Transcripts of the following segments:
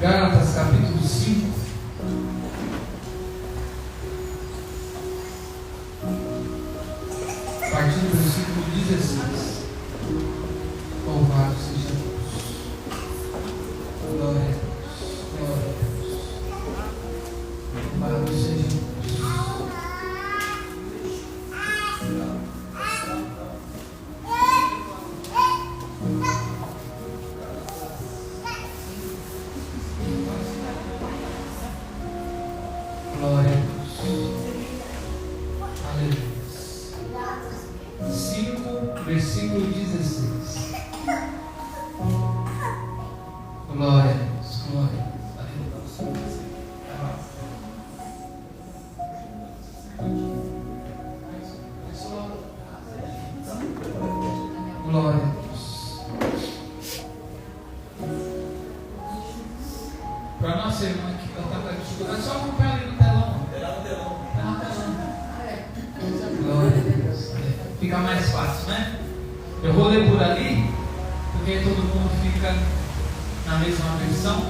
Gálatas capítulo 5. A partir do versículo 16. Louvado seja Deus. Glória a Deus. Glória a Deus. Louvado seja Deus. Glória a Deus. Aleluia. 5, versículo 16. Glória a Deus. Glória a Deus. Glória a Deus. Para nossa irmã que está com dificuldade, só acompanhar ali no telão. Está no telão. Glória a Deus. Fica mais fácil, né? Eu vou ler por ali, porque todo mundo fica na mesma versão.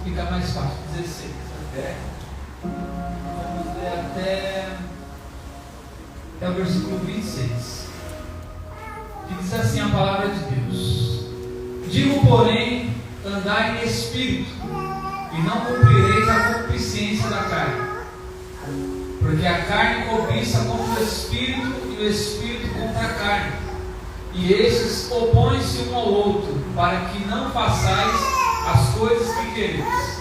Fica mais fácil. 16. Vamos ler até o versículo 26. Que diz assim a palavra de Deus: digo, porém, andai em espírito, e não cumprireis a concupiscência da carne. Porque a carne cobiça contra o espírito, e o espírito contra a carne. E estes opõem-se um ao outro, para que não façais as coisas que quereis.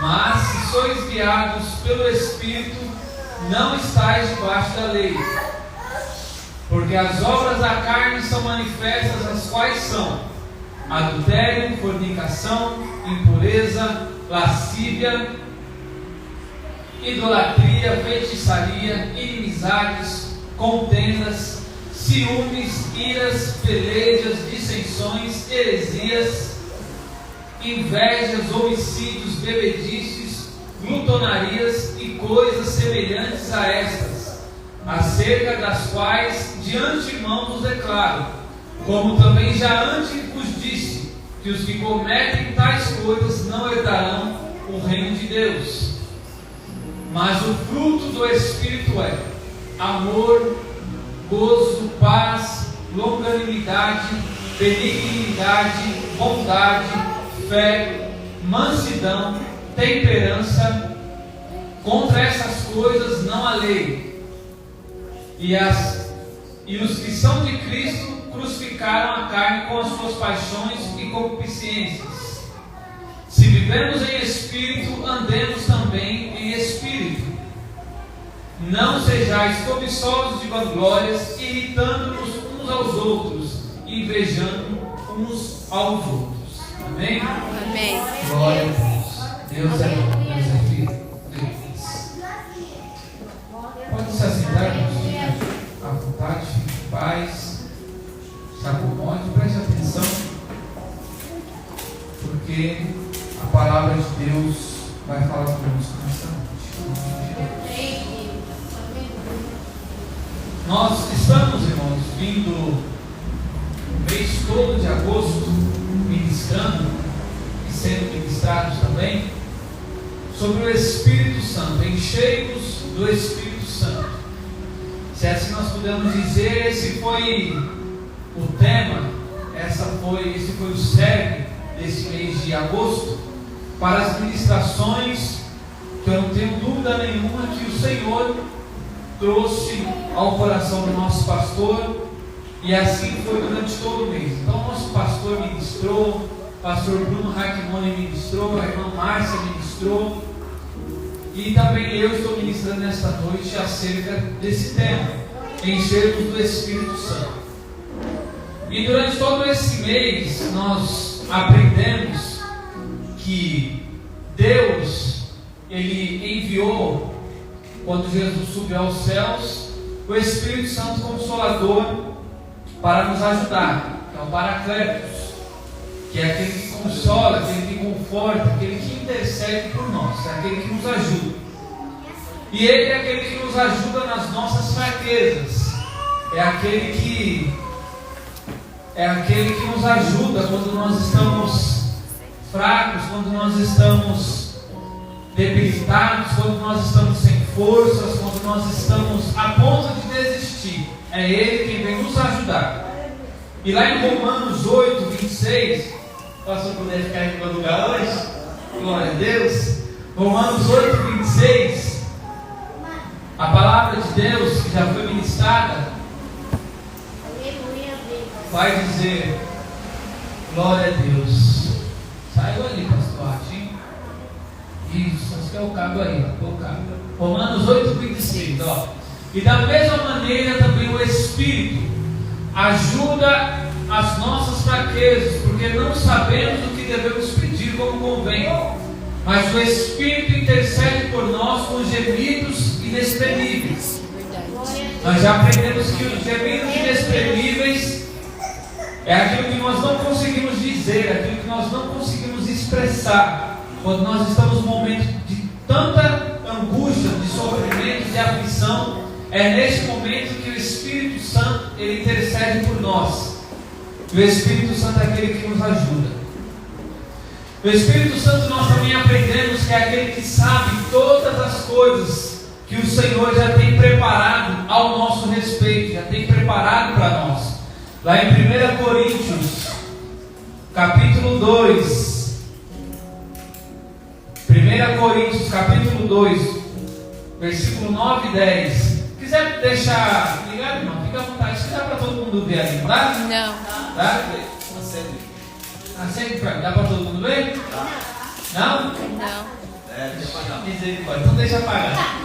Mas se sois guiados pelo Espírito, não estáis debaixo da lei. Porque as obras da carne são manifestas, as quais são adultério, fornicação, impureza, lascívia, idolatria, feitiçaria, inimizades, contendas, ciúmes, iras, pelejas, dissensões, heresias, invejas, homicídios, bebedices, glutonarias e coisas semelhantes a estas, acerca das quais de antemão vos declaro, como também já antes vos disse, que os que cometem tais coisas não herdarão o reino de Deus. Mas o fruto do Espírito é amor, gozo, paz, longanimidade, benignidade, bondade, fé, mansidão, temperança. Contra essas coisas não há lei. E os que são de Cristo crucificaram a carne com as suas paixões e concupiscências. Se vivemos em espírito, andemos também em espírito. Não sejais cobiçosos de vanglórias, irritando-nos uns aos outros, invejando uns aos outros. Amém? Amém. Glória a Deus. Deus é bom, Deus é fiel. Pode se assentar, meus filhos, à vontade, fique em paz, se acomode, preste atenção, porque a palavra de Deus vai falar conosco nessa noite. Nós estamos, irmãos, vindo o mês todo de agosto, ministrando e sendo ministrados também sobre o Espírito Santo, encheios do Espírito Santo. Se assim nós pudermos dizer, esse foi o tema, esse foi o cerne desse mês de agosto, para as ministrações que eu não tenho dúvida nenhuma que o Senhor trouxe ao coração do nosso pastor, e assim foi durante todo o mês. Então o nosso pastor ministrou, o pastor Bruno Raquimone ministrou, a irmã Márcia ministrou, e também eu estou ministrando nesta noite acerca desse tema, enchermos do Espírito Santo. E durante todo esse mês nós aprendemos que Deus, Ele enviou, quando Jesus subiu aos céus, o Espírito Santo Consolador para nos ajudar, que é o Paracletos, que é aquele que consola, aquele que conforta, aquele que intercede por nós, é aquele que nos ajuda. E Ele é aquele que nos ajuda nas nossas fraquezas, é aquele que nos ajuda quando nós estamos fracos, quando nós estamos debilitados, quando nós estamos sem forças, quando nós estamos a ponto de desistir. É Ele quem vem nos ajudar. E lá em Romanos 8, 26, o pastor puder ficar em meu lugar hoje, glória a Deus. Romanos 8, 26, a palavra de Deus que já foi ministrada vai dizer, glória a Deus. Saiu ali, pastor Artin. Isso, acho que é o cabo aí, o cabo. Romanos 8, 26, ó. E da mesma maneira também o Espírito ajuda as nossas fraquezas, porque não sabemos o que devemos pedir como convém, mas o Espírito intercede por nós com gemidos inexprimíveis. Nós já aprendemos que os gemidos inexprimíveis é aquilo que nós não conseguimos dizer, aquilo que nós não conseguimos expressar, quando nós estamos num momento de tanta angústia, de sofrimento, de aflição. É neste momento que o Espírito Santo, ele intercede por nós. E o Espírito Santo é aquele que nos ajuda. O Espírito Santo, nós também aprendemos que é aquele que sabe todas as coisas que o Senhor já tem preparado ao nosso respeito, já tem preparado para nós. Lá em 1 Coríntios, capítulo 2. 1 Coríntios, capítulo 2, versículo 9 e 10. Se quiser deixar ligado, irmão, fica à vontade. Se dá para todo mundo ver ali, não dá? Não. Dá? Acende para mim. Dá para todo mundo ver? Não? Não. Deixa eu apagar. Misericórdia. Então deixa apagar.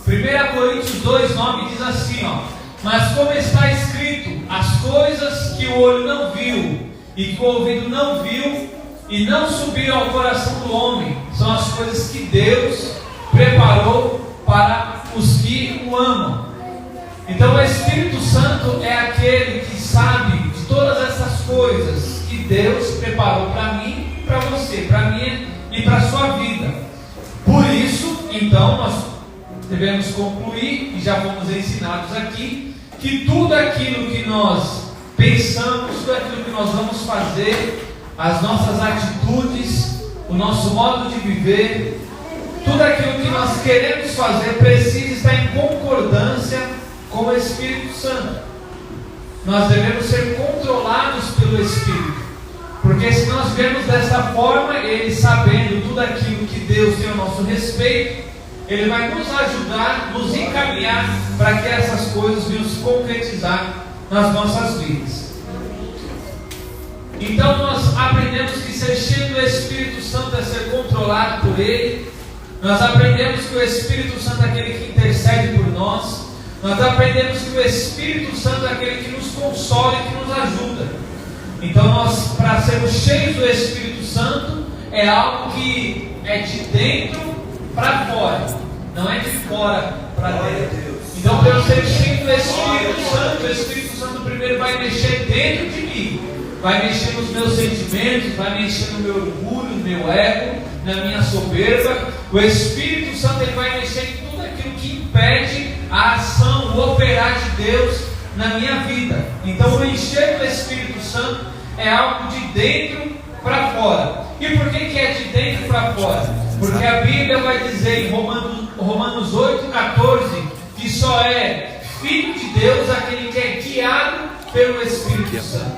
1 Coríntios 2, 9 diz assim, ó. Mas como está escrito, as coisas que o olho não viu e que o ouvido não viu e não subiram ao coração do homem, são as coisas que Deus preparou para os que o amam. Então o Espírito Santo é aquele que sabe de todas essas coisas que Deus preparou para mim, para você, para mim e para a sua vida. Por isso, então, nós devemos concluir, e já fomos ensinados aqui, que tudo aquilo que nós pensamos, tudo aquilo que nós vamos fazer, as nossas atitudes, o nosso modo de viver, tudo aquilo que nós queremos fazer precisa estar em concordância com o Espírito Santo. Nós devemos ser controlados pelo Espírito, porque se nós vemos dessa forma, Ele sabendo tudo aquilo que Deus tem ao nosso respeito, Ele vai nos ajudar, nos encaminhar para que essas coisas venham se concretizar nas nossas vidas. Então nós aprendemos que ser cheio do Espírito Santo é ser controlado por Ele. Nós aprendemos que o Espírito Santo é aquele que intercede por nós. Nós aprendemos que o Espírito Santo é aquele que nos consola e que nos ajuda. Então nós, para sermos cheios do Espírito Santo, é algo que é de dentro para fora, não é de fora para dentro. Então, para eu ser cheio do Espírito Santo, o Espírito Santo primeiro vai mexer dentro de mim, vai mexer nos meus sentimentos, vai mexer no meu orgulho, no meu ego, na minha soberba. O Espírito Santo ele vai mexer em tudo aquilo que impede a ação, o operar de Deus na minha vida. Então, o encher do Espírito Santo é algo de dentro para fora. E por que é de dentro para fora? Porque a Bíblia vai dizer em Romanos 8,14 que só é filho de Deus aquele que é guiado pelo Espírito Santo.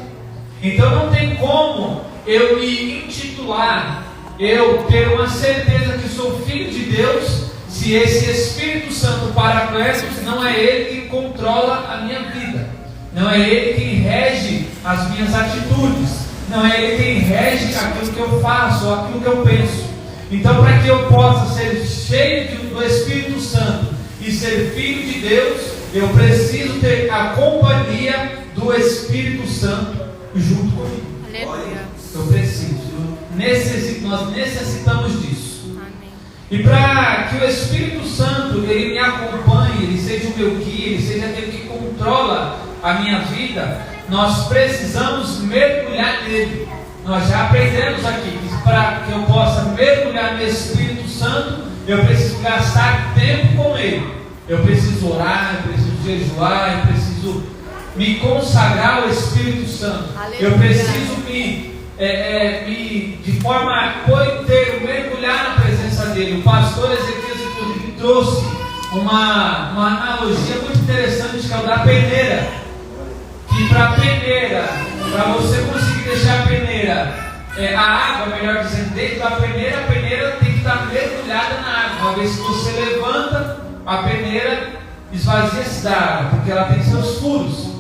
Então não tem como eu me intitular, eu ter uma certeza que sou filho de Deus, se esse Espírito Santo Paracletos não é Ele quem controla a minha vida, não é Ele quem rege as minhas atitudes, não é Ele quem rege aquilo que eu faço ou aquilo que eu penso. Então, para que eu possa ser cheio do Espírito Santo e ser filho de Deus, eu preciso ter a companhia do Espírito Santo junto comigo. Aleluia. Eu preciso, nós necessitamos disso. Amém. E para que o Espírito Santo ele me acompanhe, ele seja o meu guia, ele seja aquele que controla a minha vida, nós precisamos mergulhar nele. Nós já aprendemos aqui que para que eu possa mergulhar no Espírito Santo, eu preciso gastar tempo com Ele. Eu preciso orar, eu preciso jejuar, eu preciso me consagrar ao Espírito Santo. Aleluia. Eu preciso me de forma coiteiro, mergulhar na presença dele. O pastor Ezequias trouxe uma analogia muito interessante, que é o da peneira. Que para a peneira, para você conseguir deixar a peneira, a água, melhor dizendo, dentro da peneira, a peneira tem que estar mergulhada na água. Uma vez que você levanta, a peneira esvazia-se da água, porque ela tem seus furos.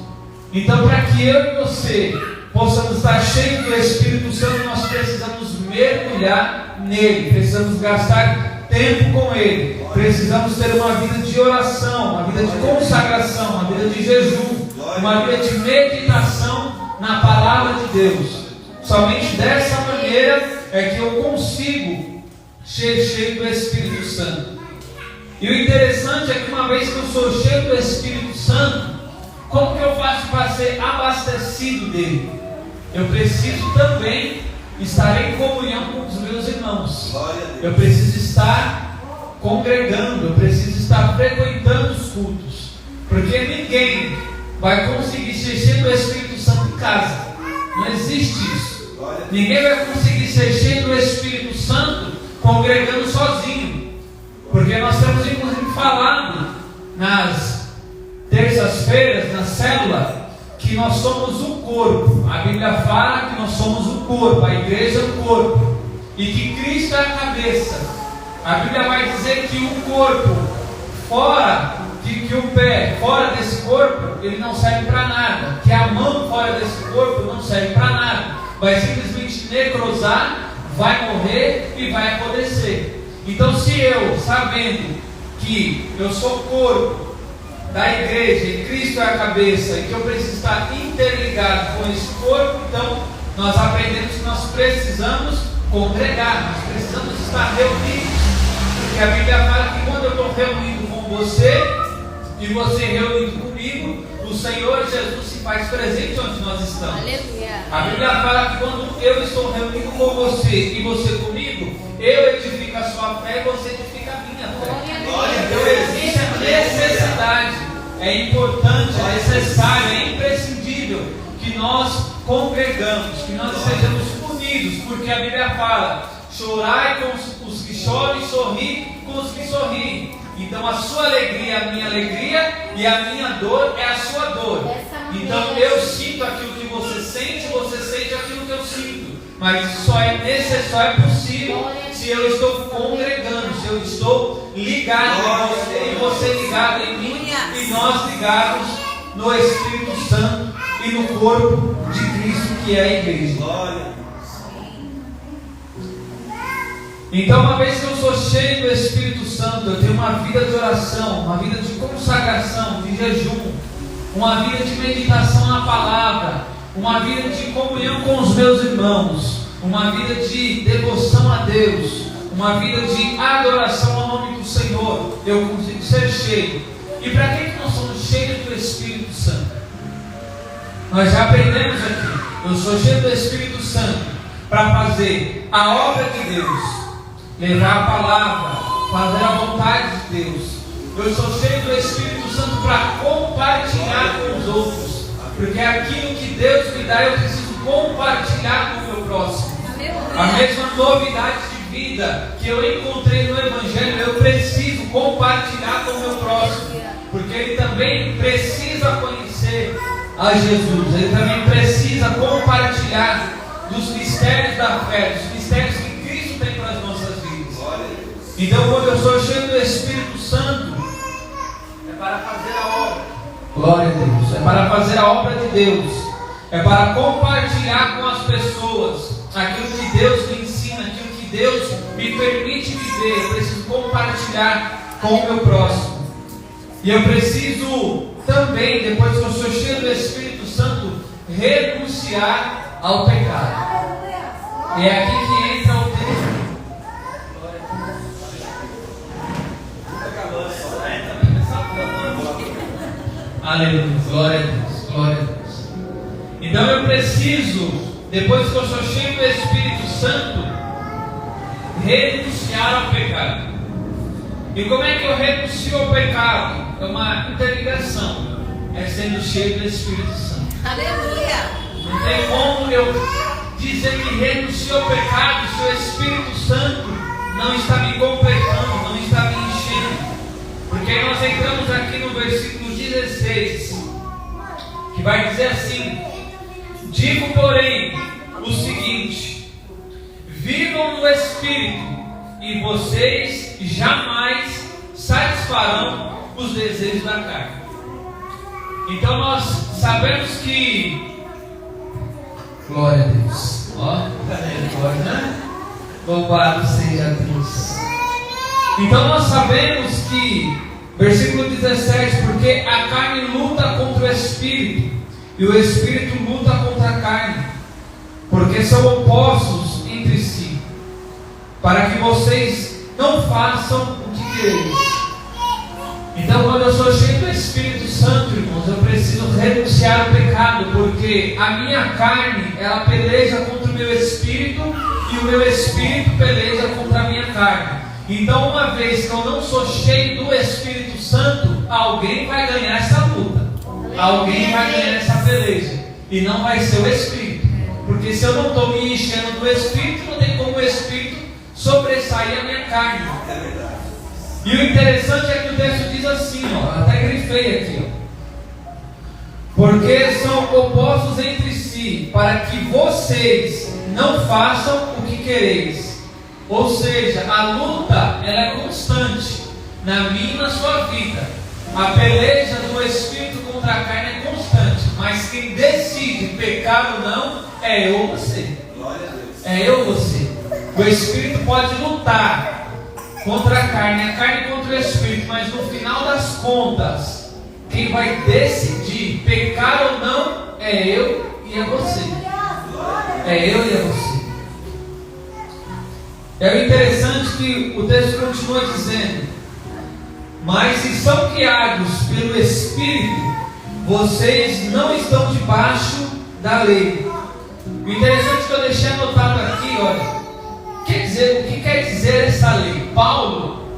Então, para que eu e você possamos estar cheios do Espírito Santo, nós precisamos mergulhar nele, precisamos gastar tempo com ele, precisamos ter uma vida de oração, uma vida de consagração, uma vida de jejum, uma vida de meditação na palavra de Deus. Somente dessa maneira é que eu consigo ser cheio do Espírito Santo. E o interessante é que uma vez que eu sou cheio do Espírito Santo, como que eu faço para ser abastecido dele? Eu preciso também estar em comunhão com os meus irmãos. Eu preciso estar congregando, eu preciso estar frequentando os cultos. Porque ninguém vai conseguir ser cheio do Espírito Santo em casa. Não existe isso. Ninguém vai conseguir ser cheio do Espírito Santo congregando sozinho. Porque nós temos inclusive falado nas terças-feiras, na célula, que nós somos o corpo. A Bíblia fala que nós somos o corpo, a igreja é o corpo, e que Cristo é a cabeça. A Bíblia vai dizer que o corpo, fora, que o pé fora desse corpo, ele não serve para nada, que a mão fora desse corpo não serve para nada, vai simplesmente necrosar, vai morrer e vai apodrecer. Então, se eu, sabendo que eu sou corpo da igreja e Cristo é a cabeça, e que eu preciso estar interligado com esse corpo, então nós aprendemos que nós precisamos congregar, nós precisamos estar reunidos, porque a Bíblia fala que quando eu estou reunido com você e você reunido comigo, o Senhor Jesus se faz presente onde nós estamos. Aleluia. A Bíblia fala que quando eu estou reunido com você e você comigo, eu edifico a sua fé e você edifica a minha fé. Então existe a necessidade, é importante, é necessário, é imprescindível que nós congregamos, que nós sejamos unidos, porque a Bíblia fala: chorai com os que choram e sorri com os que sorriem. Então a sua alegria é a minha alegria e a minha dor é a sua dor. Então eu sinto aquilo que você sente aquilo que eu sinto. Mas só é possível se eu estou congregando, se eu estou ligado em você e você ligado em mim e nós ligados no Espírito Santo e no corpo de Cristo, que é a igreja. Então, uma vez que eu sou cheio do Espírito Santo, eu tenho uma vida de oração, uma vida de consagração, de jejum, uma vida de meditação na palavra, uma vida de comunhão com os meus irmãos, uma vida de devoção a Deus, uma vida de adoração ao nome do Senhor. Eu consigo ser cheio. E para que nós somos cheios do Espírito Santo? Nós já aprendemos aqui. Eu sou cheio do Espírito Santo para fazer a obra de Deus, levar a palavra, fazer a vontade de Deus. Eu sou cheio do Espírito Santo para compartilhar com os outros, porque aquilo que Deus me dá eu preciso compartilhar com o meu próximo. A mesma novidade de vida que eu encontrei no Evangelho, eu preciso compartilhar com o meu próximo, porque ele também precisa conhecer a Jesus, ele também precisa compartilhar dos mistérios da fé, dos mistérios que Cristo tem para as nossas vidas. Então, quando eu sou cheio do Espírito Santo, é para fazer a obra. Glória a Deus. É para fazer a obra de Deus. É para compartilhar com as pessoas aquilo que Deus me ensina, aquilo que Deus me permite viver. Eu preciso compartilhar com o meu próximo. E eu preciso também, depois que eu sou cheio do Espírito Santo, renunciar ao pecado. E é aqui que entra o texto. Aleluia, glória a Deus, glória a Deus. Então eu preciso, depois que eu sou cheio do Espírito Santo, renunciar ao pecado. E como é que eu renuncio ao pecado? É uma interligação, é sendo cheio do Espírito Santo. Aleluia. Não tem como eu dizer que renunciou ao pecado se o Espírito Santo não está me completando, não está me enchendo? Porque aí nós entramos aqui no versículo 16, que vai dizer assim: digo, porém, o seguinte: vivam no Espírito, e vocês jamais satisfarão os desejos da carne. Então nós sabemos que, glória a Deus, ó, cadê glória, né? Louvado seja Deus. Então nós sabemos que, versículo 17, porque a carne luta contra o Espírito, e o Espírito luta contra a carne, porque são opostos entre si, para que vocês não façam o que quereis. Então, quando eu sou cheio do Espírito Santo, irmãos, eu preciso renunciar ao pecado, porque a minha carne, ela peleja contra o meu Espírito, e o meu Espírito peleja contra a minha carne. Então, uma vez que eu não sou cheio do Espírito Santo, alguém vai ganhar essa luta, alguém vai ganhar essa peleja, e não vai ser o Espírito, porque se eu não estou me enchendo do Espírito, não tem como o Espírito sobressair a minha carne. É verdade. E o interessante é que o texto diz assim, ó, até grifei aqui, ó, porque são opostos entre si, para que vocês não façam o que quereis. Ou seja, a luta, ela é constante na minha e na sua vida. A peleja do Espírito contra a carne é constante, mas quem decide pecar ou não é eu ou você. É eu ou você. O Espírito pode lutar contra a carne contra o Espírito, mas no final das contas, quem vai decidir pecar ou não é eu e é você. É eu e é você. É o interessante que o texto continua dizendo: mas se são guiados pelo Espírito, vocês não estão debaixo da lei. O interessante que eu deixei anotado aqui, olha, o que quer dizer essa lei? Paulo,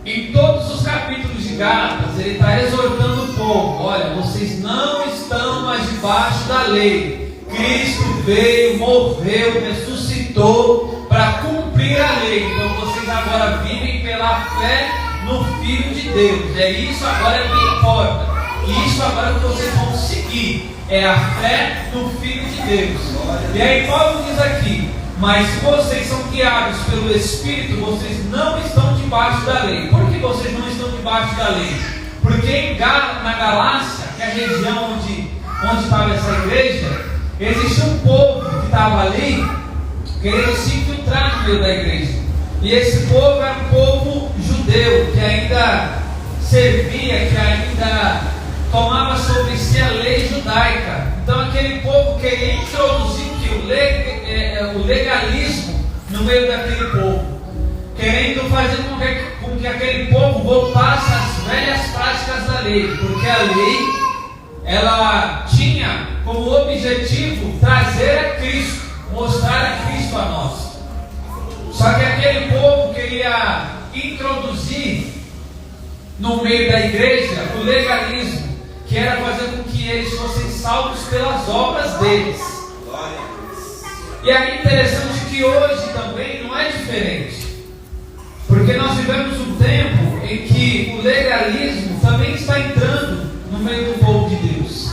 em todos os capítulos de Gálatas, ele está exortando o povo: olha, vocês não estão mais debaixo da lei. Cristo veio, morreu, ressuscitou para cumprir a lei. Então vocês agora vivem pela fé no Filho de Deus. É isso agora que importa. E isso agora que vocês vão seguir. É a fé no Filho de Deus. E aí Paulo diz aqui: mas se vocês são guiados pelo Espírito, vocês não estão debaixo da lei. Por que vocês não estão debaixo da lei? Porque na Galácia, que é a região onde estava essa igreja, existia um povo que estava ali querendo se infiltrar no meio da igreja. E esse povo era um povo judeu, que ainda servia, que ainda tomava sobre si a lei judaica. Então aquele povo queria introduzir o legalismo no meio daquele povo, querendo fazer com que aquele povo voltasse às velhas práticas da lei, porque a lei, ela tinha como objetivo trazer a Cristo, mostrar a Cristo a nós. Só que aquele povo queria introduzir no meio da igreja o legalismo, que era fazer com que eles fossem salvos pelas obras deles. E é interessante que hoje também não é diferente, porque nós vivemos um tempo em que o legalismo também está entrando no meio do povo de Deus.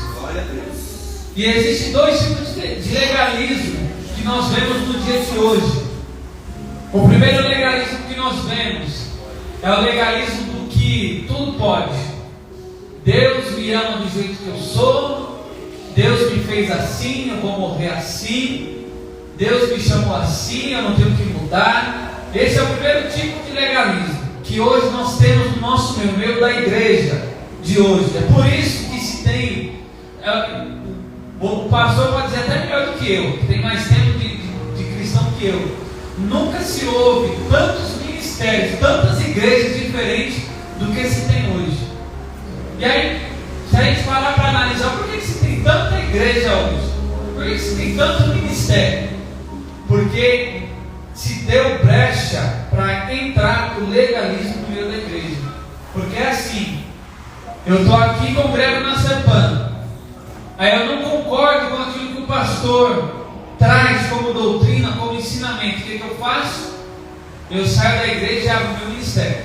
E existem dois tipos de legalismo que nós vemos no dia de hoje. O primeiro legalismo que nós vemos é o legalismo do que tudo pode. Deus me ama do jeito que eu sou, Deus me fez assim, eu vou morrer assim, Deus me chamou assim, eu não tenho que mudar. Esse é o primeiro tipo de legalismo que hoje nós temos no nosso meio da igreja de hoje. É por isso que se tem, o pastor pode dizer até melhor do que eu, que tem mais tempo de cristão que eu. Nunca se ouve tantos ministérios, tantas igrejas diferentes do que se tem hoje. E aí, se a gente parar para analisar, por que se tem tanta igreja hoje? Por que se tem tanto ministério? Porque se deu brecha para entrar o legalismo no meio da igreja. Porque é assim: eu estou aqui e congrego na Sepana, aí eu não concordo com aquilo que o pastor traz como como doutrina, como ensinamento, o que eu faço? Eu saio da igreja e abro o meu ministério.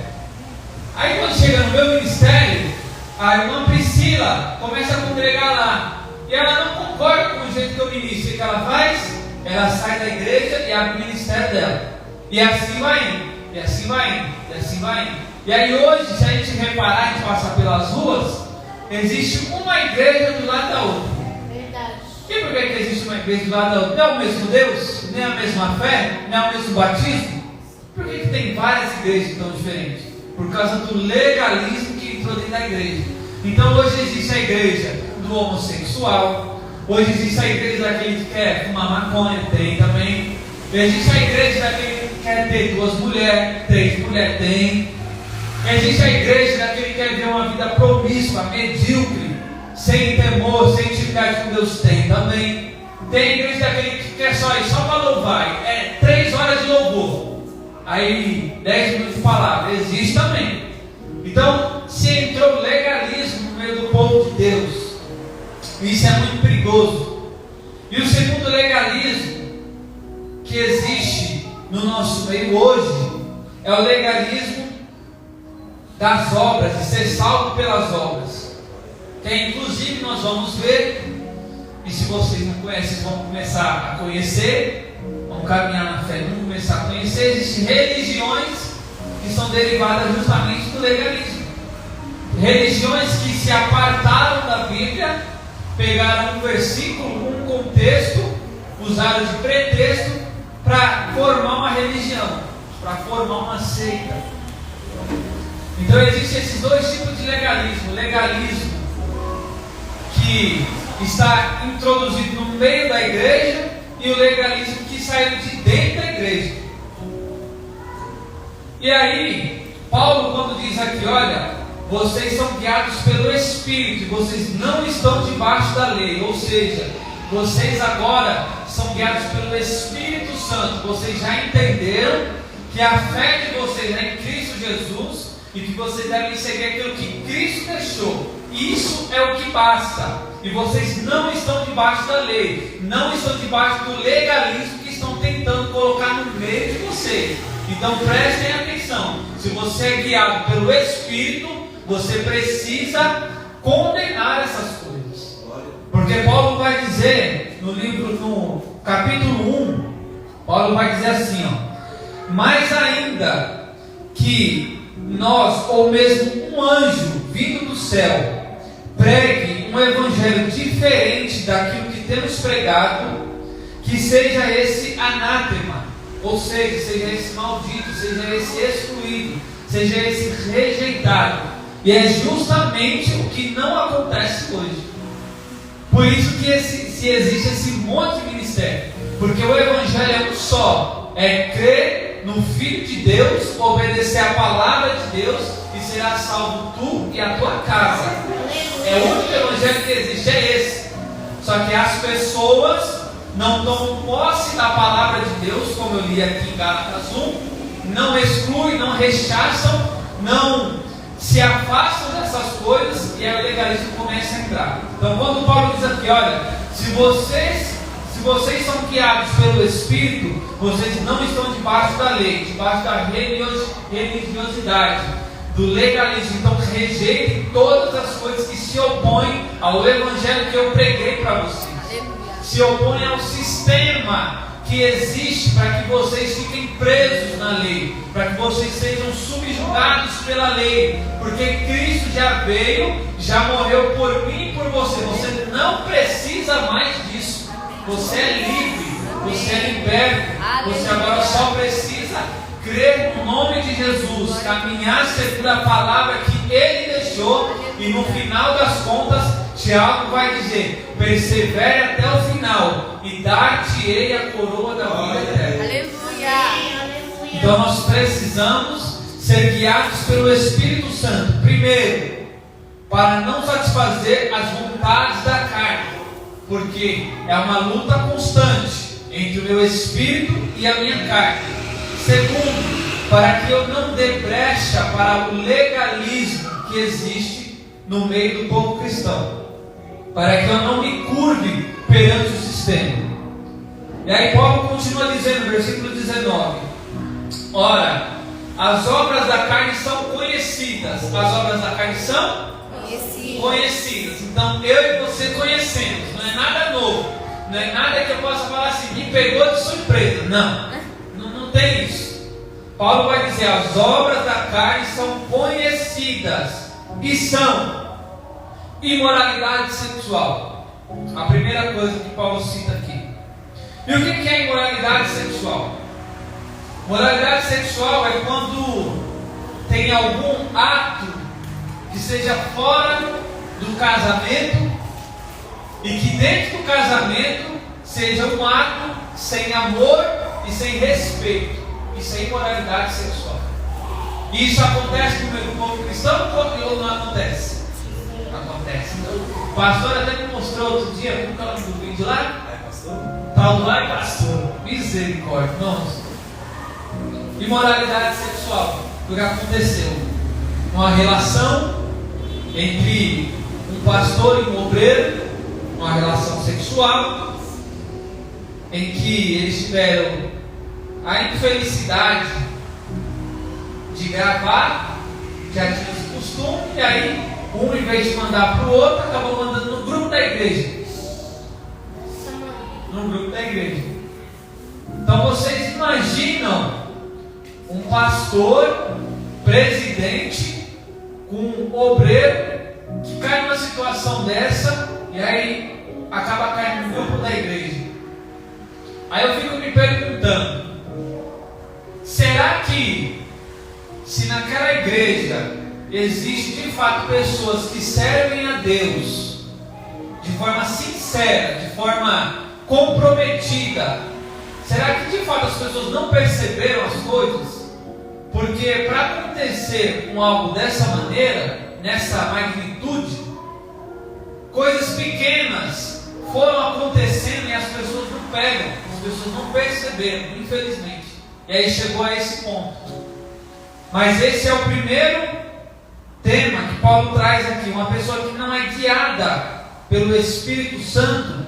Aí quando chega no meu ministério, a irmã Priscila começa a congregar lá. E ela não concorda com o jeito que eu ministro. O que ela faz? Ela sai da igreja e abre o ministério dela. E assim vai indo, e assim vai indo, e assim vai indo. E aí hoje, se a gente reparar e passar pelas ruas, existe uma igreja do lado da outra. Verdade. E por que existe uma igreja do lado da outra? Não é o mesmo Deus? Nem a mesma fé? Nem é o mesmo batismo? Por que tem várias igrejas tão diferentes? Por causa do legalismo que entrou dentro da igreja. Então hoje existe a igreja do homossexual. Hoje existe a igreja daquele que quer fumar maconha, tem também. Existe a igreja daquele que quer ter 2 mulheres, 3 mulheres, tem. Existe a igreja daquele que quer ver uma vida promíscua, medíocre, sem temor, sem intimidade com Deus, tem também. Tem a igreja daquele que quer só ir só para louvar, 3 horas de louvor, aí 10 minutos de palavra, existe também. Então, se entrou legalismo no meio do povo de Deus, isso é muito perigoso. E o segundo legalismo que existe no nosso meio hoje é o legalismo das obras, de ser salvo pelas obras, que inclusive nós vamos ver, e se vocês não conhecem, vão começar a conhecer, vão caminhar na fé, vão começar a conhecer. Existem religiões que são derivadas justamente do legalismo, religiões que se apartaram da Bíblia, pegaram um versículo, um contexto, usaram de pretexto para formar uma religião, para formar uma seita. Então existem esses 2 tipos de legalismo: legalismo que está introduzido no meio da igreja e o legalismo que saiu de dentro da igreja. E aí Paulo, quando diz aqui, olha, vocês são guiados pelo Espírito, vocês não estão debaixo da lei, ou seja, vocês agora são guiados pelo Espírito Santo. Vocês já entenderam que a fé de vocês é em Cristo Jesus e que vocês devem seguir aquilo que Cristo deixou. Isso é o que basta. E vocês não estão debaixo da lei, não estão debaixo do legalismo que estão tentando colocar no meio de vocês. Então prestem atenção: se você é guiado pelo Espírito, você precisa condenar essas coisas. Porque Paulo vai dizer no capítulo 1, Paulo vai dizer assim, ó: mas ainda que nós, ou mesmo um anjo vindo do céu, pregue um evangelho diferente daquilo que temos pregado, que seja esse anátema, ou seja esse maldito, seja esse excluído, seja esse rejeitado. E é justamente o que não acontece hoje. Por isso que se existe esse monte de ministério, porque o evangelho é um só: é crer no Filho de Deus, obedecer a palavra de Deus, e será salvo tu e a tua casa. É o único evangelho que existe, é esse. Só que as pessoas não tomam posse da palavra de Deus, como eu li aqui em Gálatas 1, não excluem, não rechaçam, não se afastam dessas coisas, e aí o legalismo começa a entrar. Então quando Paulo diz aqui, olha, se vocês são guiados pelo Espírito, vocês não estão debaixo da lei, debaixo da religiosidade, do legalismo. Então rejeitem todas as coisas que se opõem ao evangelho que eu preguei para vocês, se opõem ao sistema que existe para que vocês fiquem presos na lei, para que vocês sejam subjugados pela lei, porque Cristo já veio, já morreu por mim e por você. Você não precisa mais disso. Você é livre, você é liberto. Você agora só precisa crer no nome de Jesus, caminhar segundo a palavra que Ele deixou, e no final das contas Tiago vai dizer: persevere até o final, e dar-te-ei a coroa da vida eterna. Aleluia. Então nós precisamos ser guiados pelo Espírito Santo, primeiro, para não satisfazer as vontades da carne, porque é uma luta constante entre o meu espírito e a minha carne. Segundo, para que eu não dê brecha para o legalismo que existe no meio do povo cristão, para que eu não me curve perante o sistema. E aí Paulo continua dizendo no versículo 19: ora, as obras da carne são conhecidas. As obras da carne são conhecidas. Então eu e você conhecemos. Não é nada novo. Não é nada que eu possa falar assim, me pegou de surpresa. Não tem isso. Paulo vai dizer: as obras da carne são conhecidas. E são imoralidade sexual. A primeira coisa que Paulo cita aqui. E o que é imoralidade sexual? Moralidade sexual é quando tem algum ato que seja fora do casamento e que dentro do casamento seja um ato sem amor e sem respeito. Isso é imoralidade sexual. Isso acontece no meio do povo cristão ou não acontece? Acontece. O pastor até me mostrou outro dia, como que ela no vídeo lá? Tal lá e pastor. Misericórdia, nossa. Imoralidade sexual. O que aconteceu? Uma relação entre um pastor e um obreiro, uma relação sexual, em que eles tiveram a infelicidade de gravar, já tinha esse costume, e aí um, em vez de mandar para o outro, acabou mandando no grupo da igreja. No grupo da igreja. Então vocês imaginam um pastor, presidente, com um obreiro que cai numa situação dessa e aí acaba caindo no grupo da igreja. Aí eu fico me perguntando, será que se naquela igreja existe de fato pessoas que servem a Deus de forma sincera, de forma comprometida, será que de fato as pessoas não perceberam as coisas? Porque para acontecer algo dessa maneira, nessa magnitude, coisas pequenas foram acontecendo e as pessoas não pegam, as pessoas não perceberam, infelizmente. E aí chegou a esse ponto. Mas esse é o primeiro tema que Paulo traz aqui. Uma pessoa que não é guiada pelo Espírito Santo,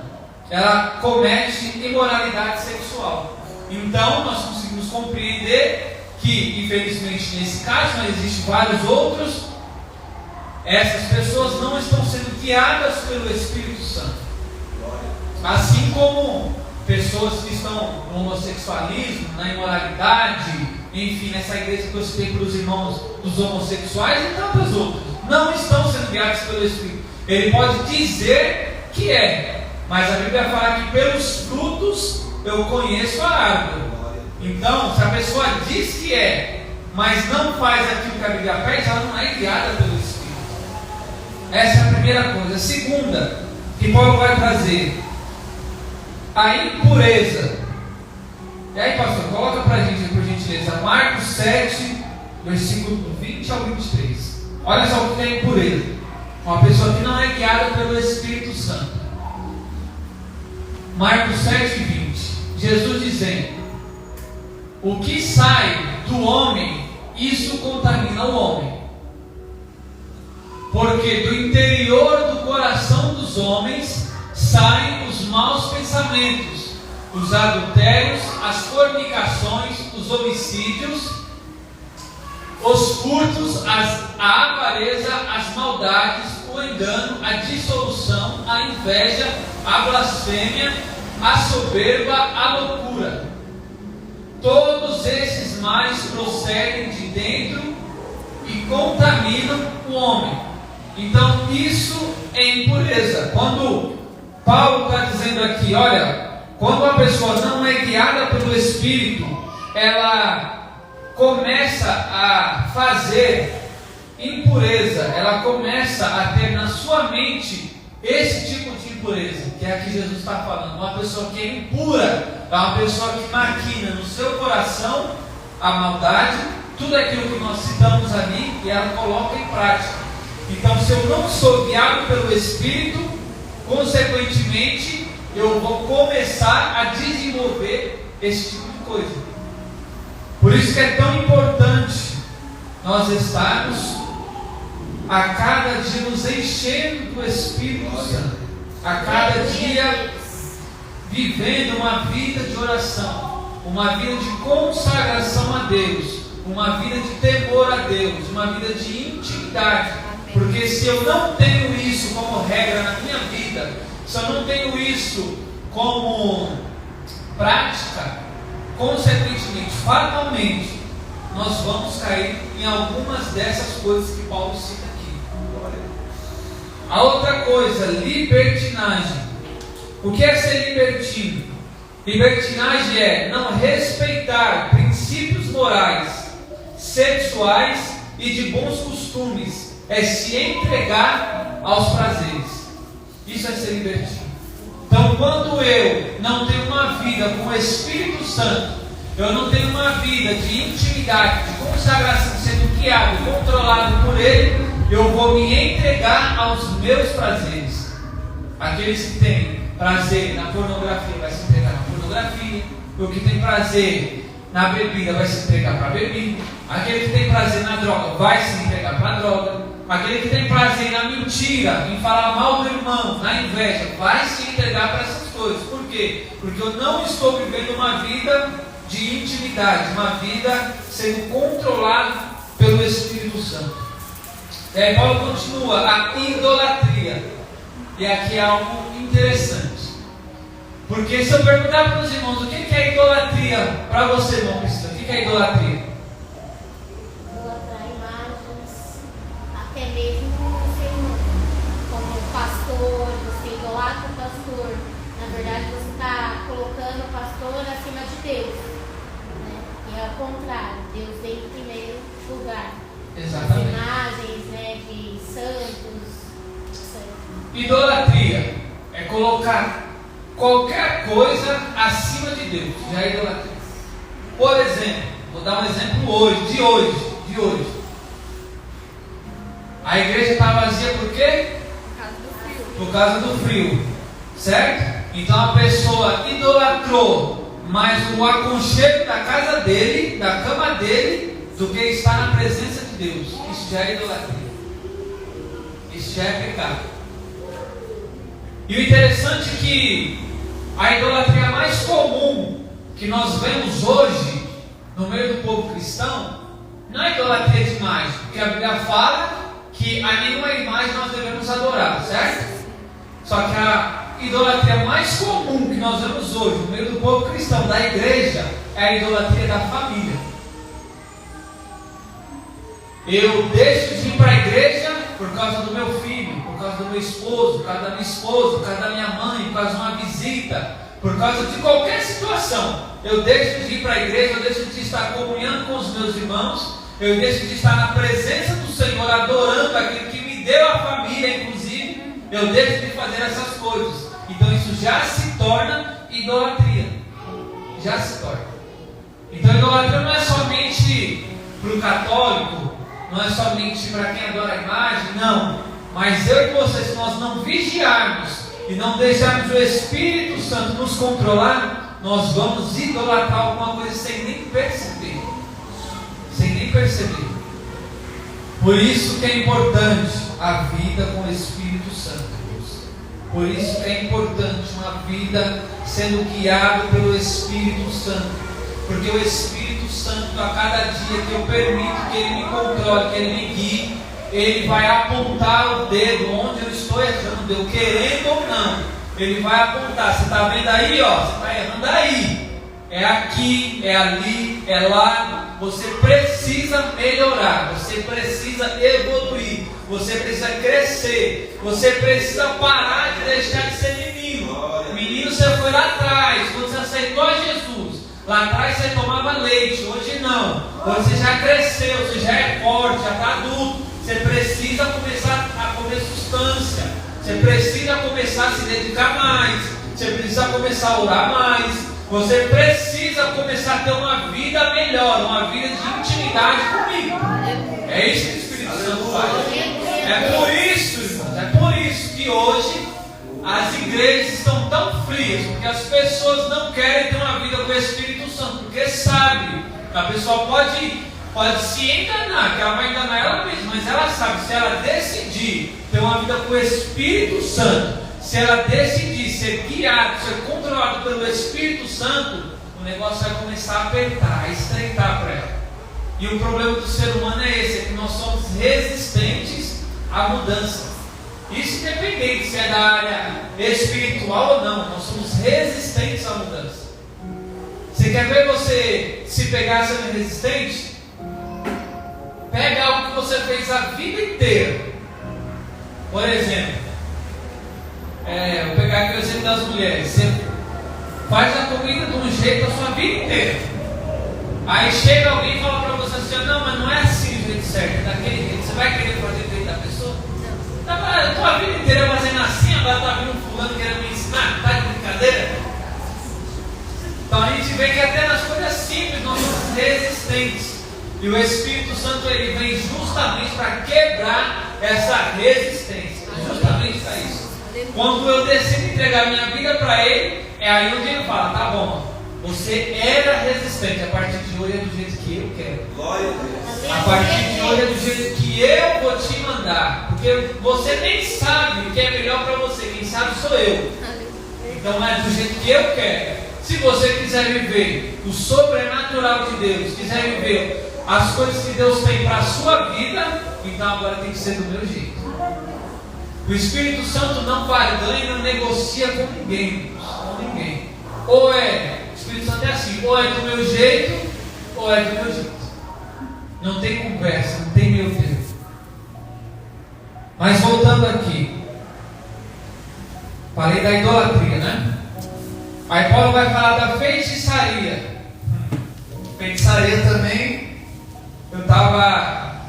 ela comete imoralidade sexual. Então nós conseguimos compreender que, infelizmente nesse caso, mas existem vários outros, essas pessoas não estão sendo guiadas pelo Espírito Santo. Assim como pessoas que estão no homossexualismo, na imoralidade, enfim, nessa igreja que eu citei para os irmãos dos homossexuais e tantas outras, não estão sendo guiadas pelo Espírito. Ele pode dizer que é, mas a Bíblia fala que pelos frutos eu conheço a árvore. Então, se a pessoa diz que é, mas não faz aquilo que a Bíblia pede, ela não é guiada pelo Espírito. Essa é a primeira coisa. A segunda, que Paulo vai trazer, a impureza. E aí, pastor, coloca para a gente, por gentileza, Marcos 7, versículo 20 ao 23. Olha só o que é impureza. Uma pessoa que não é guiada pelo Espírito Santo. Marcos 7, 20. Jesus dizendo: o que sai do homem, isso contamina o homem. Porque do interior do coração dos homens saem os maus pensamentos, os adultérios, as fornicações, os homicídios, os furtos, a avareza, as maldades, o engano, a dissolução, a inveja, a blasfêmia, a soberba, a loucura. Todos esses males procedem de dentro e contaminam o homem. Então isso é impureza. Quando Paulo está dizendo aqui, olha, quando a pessoa não é guiada pelo Espírito, ela começa a fazer impureza, ela começa a ter na sua mente esse tipo de impureza, que é a que Jesus está falando. Uma pessoa que é impura é uma pessoa que maquina no seu coração a maldade, tudo aquilo que nós citamos ali, e ela coloca em prática. Então, se eu não sou guiado pelo Espírito, consequentemente, eu vou começar a desenvolver esse tipo de coisa. Por isso que é tão importante nós estarmos a cada dia nos enchendo do Espírito Santo, a cada dia vivendo uma vida de oração, uma vida de consagração a Deus, uma vida de temor a Deus, uma vida de intimidade. Porque se eu não tenho isso como regra na minha vida, se eu não tenho isso como prática, consequentemente, fatalmente, nós vamos cair em algumas dessas coisas que Paulo cita aqui. A outra coisa, libertinagem. O que é ser libertino? Libertinagem é não respeitar princípios morais, sexuais e de bons costumes. É se entregar aos prazeres. Isso é ser libertino. Então, quando eu não tenho uma vida com o Espírito Santo, eu não tenho uma vida de intimidade, de consagração, sendo guiado, controlado por Ele, eu vou me entregar aos meus prazeres. Aqueles que têm prazer na pornografia vai se entregar na pornografia. O que tem prazer na bebida vai se entregar para a bebida. Aquele que tem prazer na droga vai se entregar para a droga. Aquele que tem prazer na mentira, em falar mal do irmão, na inveja, vai se entregar para essas coisas. Por quê? Porque eu não estou vivendo uma vida de intimidade, uma vida sendo controlada pelo Espírito Santo. E aí Paulo continua, a idolatria. E aqui é algo interessante. Porque se eu perguntar para os irmãos o que é idolatria para você, irmão cristão, o que é idolatria? Idolatrar imagens, até mesmo ser humano. Como pastor, você idolatra o pastor. Na verdade, você está colocando o pastor acima de Deus. Né? E é ao contrário, Deus vem em primeiro lugar. Exatamente. As imagens, né, de santos. Idolatria é colocar qualquer coisa acima de Deus. Já é idolatria. Por exemplo, vou dar um exemplo de hoje. A igreja está vazia por quê? Por causa do frio. Certo? Então a pessoa idolatrou mais o aconchego da casa dele, da cama dele, do que estar na presença de Deus. Isso já é idolatria. Isso já é pecado. E o interessante é que a idolatria mais comum que nós vemos hoje no meio do povo cristão não é idolatria de imagem, porque a Bíblia fala que a nenhuma imagem nós devemos adorar, certo? Só que a idolatria mais comum que nós vemos hoje no meio do povo cristão, da igreja, é a idolatria da família. Eu deixo de ir para a igreja por causa do meu filho, por causa do meu esposo, por causa da minha esposa, por causa da minha mãe, por causa de uma visita, por causa de qualquer situação. Eu deixo de ir para a igreja, eu deixo de estar comunhando com os meus irmãos, eu deixo de estar na presença do Senhor, adorando aquele que me deu a família, inclusive, eu deixo de fazer essas coisas. Então isso já se torna idolatria. Já se torna. Então idolatria não é somente para o católico, não é somente para quem adora a imagem, não. Mas eu e você, se nós não vigiarmos e não deixarmos o Espírito Santo nos controlar, nós vamos idolatrar alguma coisa sem nem perceber. Sem nem perceber. Por isso que é importante a vida com o Espírito Santo. Por isso que é importante uma vida sendo guiada pelo Espírito Santo. Porque o Espírito Santo, a cada dia que eu permito que Ele me controle, que Ele me guie, Ele vai apontar o dedo onde eu estou errando, eu querendo ou não. Ele vai apontar, você está vendo aí, ó, você está errando aí. É aqui, é ali, é lá. Você precisa melhorar, você precisa evoluir, você precisa crescer, você precisa parar de deixar de ser menino. Menino, você foi lá atrás, quando você aceitou a Jesus. Lá atrás você tomava leite, hoje não. Hoje você já cresceu, você já é forte, já está adulto. Você precisa começar a comer substância. Você precisa começar a se dedicar mais. Você precisa começar a orar mais. Você precisa começar a ter uma vida melhor, uma vida de intimidade comigo. É isso que o Espírito Santo faz. É por isso, irmãos, é por isso que hoje as igrejas estão tão frias, porque as pessoas não querem ter uma vida com o Espírito Santo, porque sabe que a pessoa pode se enganar, que ela vai enganar ela mesma, mas ela sabe, se ela decidir ter uma vida com o Espírito Santo, se ela decidir ser guiada, ser controlada controlado pelo Espírito Santo, o negócio vai começar a apertar, a estreitar para ela. E o problema do ser humano é esse, é que nós somos resistentes à mudança. Isso independente se é da área espiritual ou não, nós somos resistentes à mudança. Você quer ver você se pegar sendo resistente? Pega algo que você fez a vida inteira. Por exemplo, vou pegar aqui o exemplo das mulheres. Você faz a comida de um jeito a sua vida inteira. Aí chega alguém e fala para você assim: não, mas não é assim o jeito certo, é daquele jeito. Você vai querer fazer o jeito da pessoa? A tua vida inteira fazendo assim, agora está vindo um fulano querendo me ensinar, tá de brincadeira? Então a gente vê que até nas coisas simples nós somos resistentes. E o Espírito Santo ele vem justamente para quebrar essa resistência. Justamente para isso. Quando eu decido entregar minha vida para Ele, é aí onde Ele fala: tá bom, você era resistente, a partir de hoje é do jeito que eu quero. Glória a Deus. A partir de hoje é do jeito que eu vou te mandar. Porque você nem sabe o que é melhor para você, quem sabe sou eu. Então é do jeito que eu quero. Se você quiser viver o sobrenatural de Deus, quiser viver as coisas que Deus tem para a sua vida, então agora tem que ser do meu jeito. O Espírito Santo não barganha e não negocia com ninguém. Com ninguém. Ou é, o Espírito Santo é assim, ou é do meu jeito, ou é do meu jeito. Não tem conversa, não tem meio termo. Mas voltando aqui, falei da idolatria, né? Aí Paulo vai falar da feitiçaria. Feitiçaria também, eu estava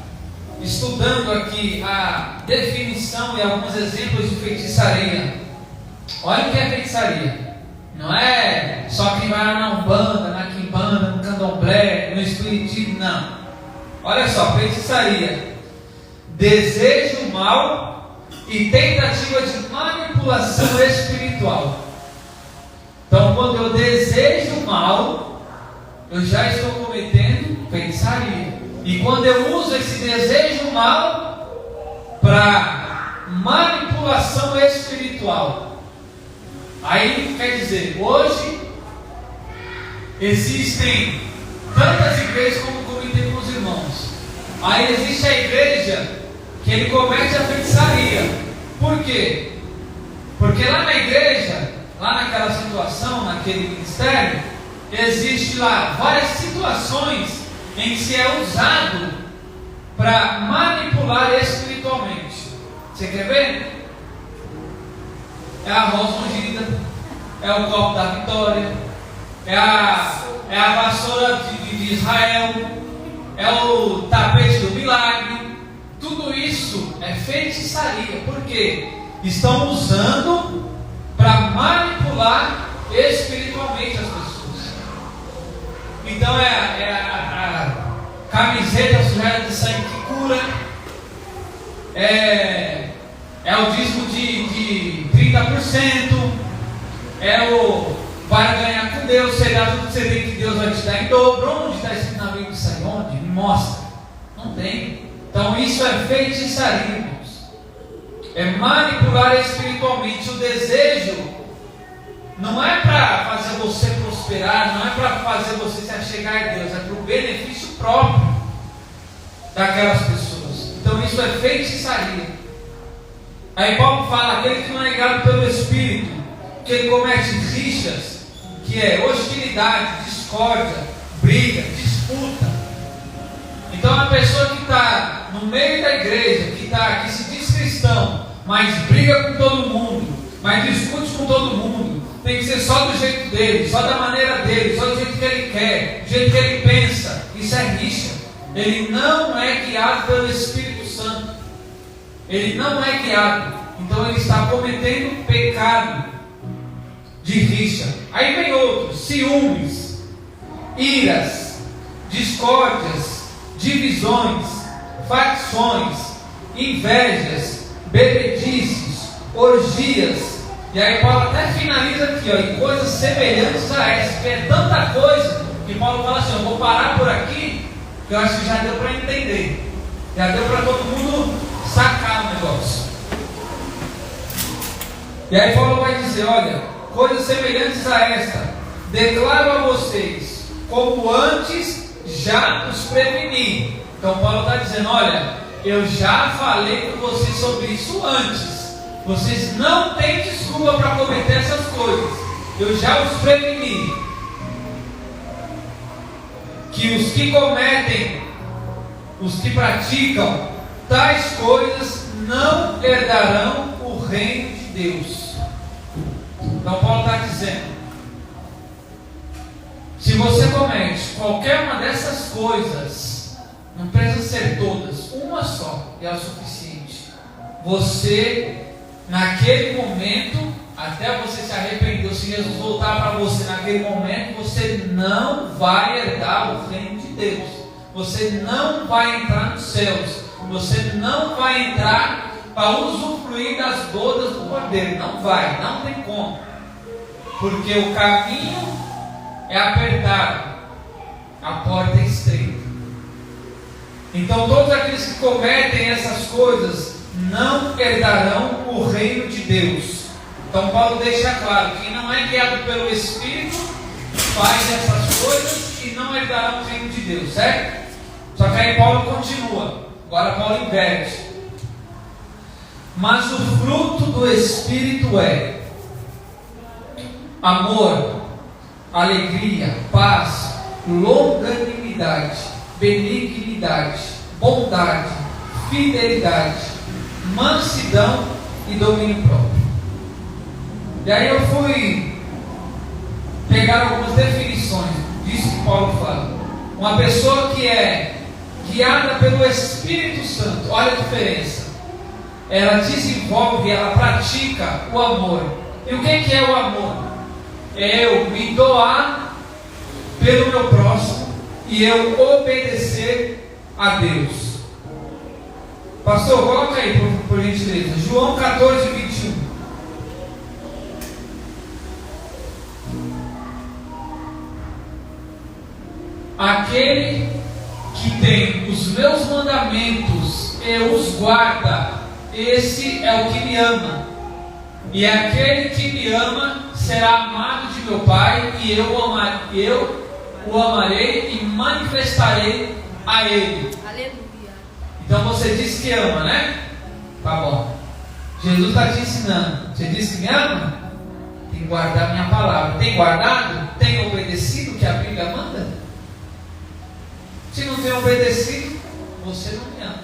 estudando aqui a definição e alguns exemplos de feitiçaria. Olha o que é feitiçaria. Não é só quem vai lá na Umbanda, na Quimbanda, no Candomblé, no Espiritismo, não. Olha só, feitiçaria: desejo mal e tentativa de manipulação espiritual. Então, quando eu desejo mal, eu já estou cometendo feitiçaria. E quando eu uso esse desejo mal para manipulação espiritual, aí quer dizer, hoje existem tantas igrejas como comentei com os irmãos. Aí existe a igreja que ele comete a feitiçaria. Por quê? Porque lá na igreja, lá naquela situação, naquele ministério, existe lá várias situações em que se é usado para manipular espiritualmente. Você quer ver? É a rosa ungida, é o copo da vitória, é a vassoura de Israel, é o tapete do milagre. Tudo isso é feitiçaria. Por quê? Estão usando para manipular espiritualmente as pessoas. Então é a camiseta sujada de sangue que cura, é o dízimo de 30%, é o vai ganhar com Deus, você dá tudo que você tem que Deus vai te dar em dobro. Onde está escrito na Bíblia isso aí? Onde? Me mostra. Não tem. Então isso é feitiçaria, irmãos. É manipular espiritualmente. O desejo não é para fazer você prosperar, não é para fazer você se achegar a Deus, é para o benefício próprio daquelas pessoas. Então isso é feitiçaria. Aí Paulo fala: aquele que não é guiado pelo Espírito, que ele comete rixas, que é hostilidade, discórdia, briga, disputa. Então a pessoa que está no meio da igreja, que se diz cristão, mas briga com todo mundo, mas discute com todo mundo, tem que ser só do jeito dele, só da maneira dele, só do jeito que ele quer, do jeito que ele pensa. Isso é rixa. Ele não é guiado pelo Espírito Santo. Ele não é guiado. Então ele está cometendo pecado de rixa. Aí vem outros: ciúmes, iras, discórdias, divisões, facções, invejas, bebedices, orgias. E aí Paulo até finaliza aqui, e coisas semelhantes a essa, que é tanta coisa que Paulo fala assim: eu vou parar por aqui, que eu acho que já deu para entender, já deu para todo mundo sacar o negócio. E aí Paulo vai dizer: olha, coisas semelhantes a esta, declaro a vocês, como antes já os preveni. Então Paulo está dizendo, olha, eu já falei com vocês sobre isso antes. Vocês não têm desculpa para cometer essas coisas. Eu já os preveni. Que os que cometem, os que praticam tais coisas não herdarão o reino de Deus. Então Paulo está dizendo, se você comete qualquer uma dessas coisas, não precisa ser todas, uma só é o suficiente. Você, naquele momento, até você se arrepender, se Jesus voltar para você naquele momento, você não vai herdar o reino de Deus. Você não vai entrar nos céus. Você não vai entrar para usufruir das bodas do Cordeiro. Não vai, não tem como. Porque o caminho é apertado, a porta é estreita. Então todos aqueles que cometem essas coisas não herdarão o reino de Deus. Então Paulo deixa claro, quem não é guiado pelo Espírito faz essas coisas e não herdará o reino de Deus, certo? Só que aí Paulo continua, agora Paulo inverte. Mas o fruto do Espírito é amor, alegria, paz, longanimidade, benignidade, bondade, fidelidade, mansidão e domínio próprio. E aí eu fui pegar algumas definições disso que Paulo fala. Uma pessoa que é guiada pelo Espírito Santo, olha a diferença. Ela desenvolve, ela pratica o amor. E o que é o amor? É eu me doar pelo meu próximo e eu obedecer a Deus. Pastor, coloca aí por gentileza, João 14, 21. Aquele que tem os meus mandamentos e os guarda, esse é o que me ama. E aquele que me ama será amado de meu Pai, e eu o amarei e manifestarei a ele. Aleluia. Então você diz que ama, né? Tá bom. Jesus está te ensinando. Você diz que me ama? Tem que guardar minha palavra. Tem guardado? Tem obedecido o que a Bíblia manda? Se não tem obedecido, você não me ama.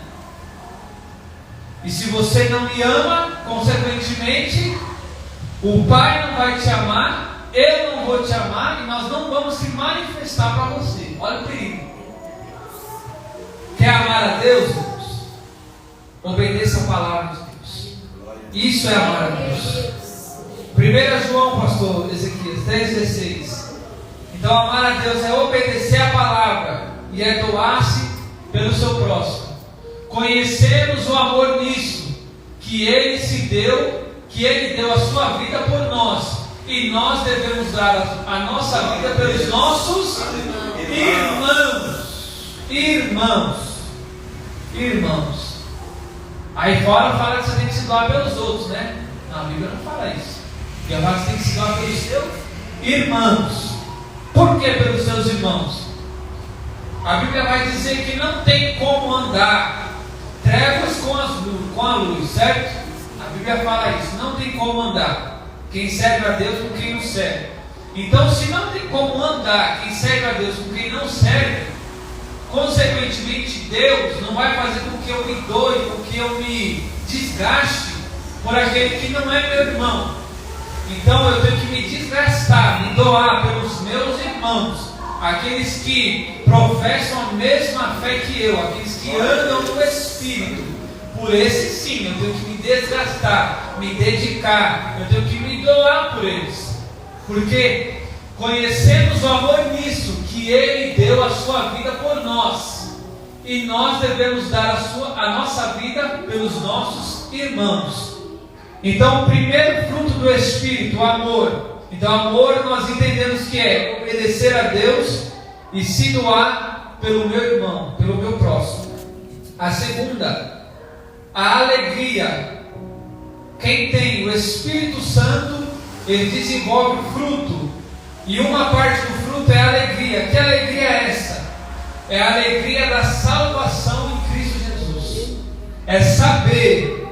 E se você não me ama, consequentemente, o Pai não vai te amar, eu não vou te amar, e nós não vamos se manifestar para você. Olha o perigo. Quer amar a Deus, irmãos? Obedeça a palavra de Deus. Isso é amar a Deus. 1 João, pastor Ezequias 3,16. Então amar a Deus é obedecer a palavra e é doar-se pelo seu próximo. Conhecemos o amor nisso, que Ele se deu, que Ele deu a sua vida por nós, e nós devemos dar a nossa vida pelos nossos irmãos. Aí fora fala que você tem que se doar pelos outros, né? Não, a Bíblia não fala isso. A Bíblia fala que você tem que se doar pelos seus irmãos. Por que pelos seus irmãos? A Bíblia vai dizer que não tem como andar trevas com a luz, certo? A Bíblia fala isso, não tem como andar quem serve a Deus com quem não serve. Então, se não tem como andar quem serve a Deus com quem não serve, consequentemente Deus não vai fazer com que eu me doe, com que eu me desgaste por aquele que não é meu irmão. Então eu tenho que me desgastar, me doar pelos meus irmãos, aqueles que professam a mesma fé que eu, aqueles que andam no Espírito. Por esse sim, eu tenho que me desgastar, me dedicar, eu tenho que me doar por eles, porque conhecemos o amor nisso, que Ele deu a sua vida por nós, e nós devemos dar a nossa vida pelos nossos irmãos. Então o primeiro fruto do Espírito, o amor. Então amor nós entendemos que é obedecer a Deus e se doar pelo meu irmão, pelo meu próximo. A segunda, a alegria. Quem tem o Espírito Santo ele desenvolve o fruto. E uma parte do fruto é a alegria. Que alegria é essa? É a alegria da salvação em Cristo Jesus. É saber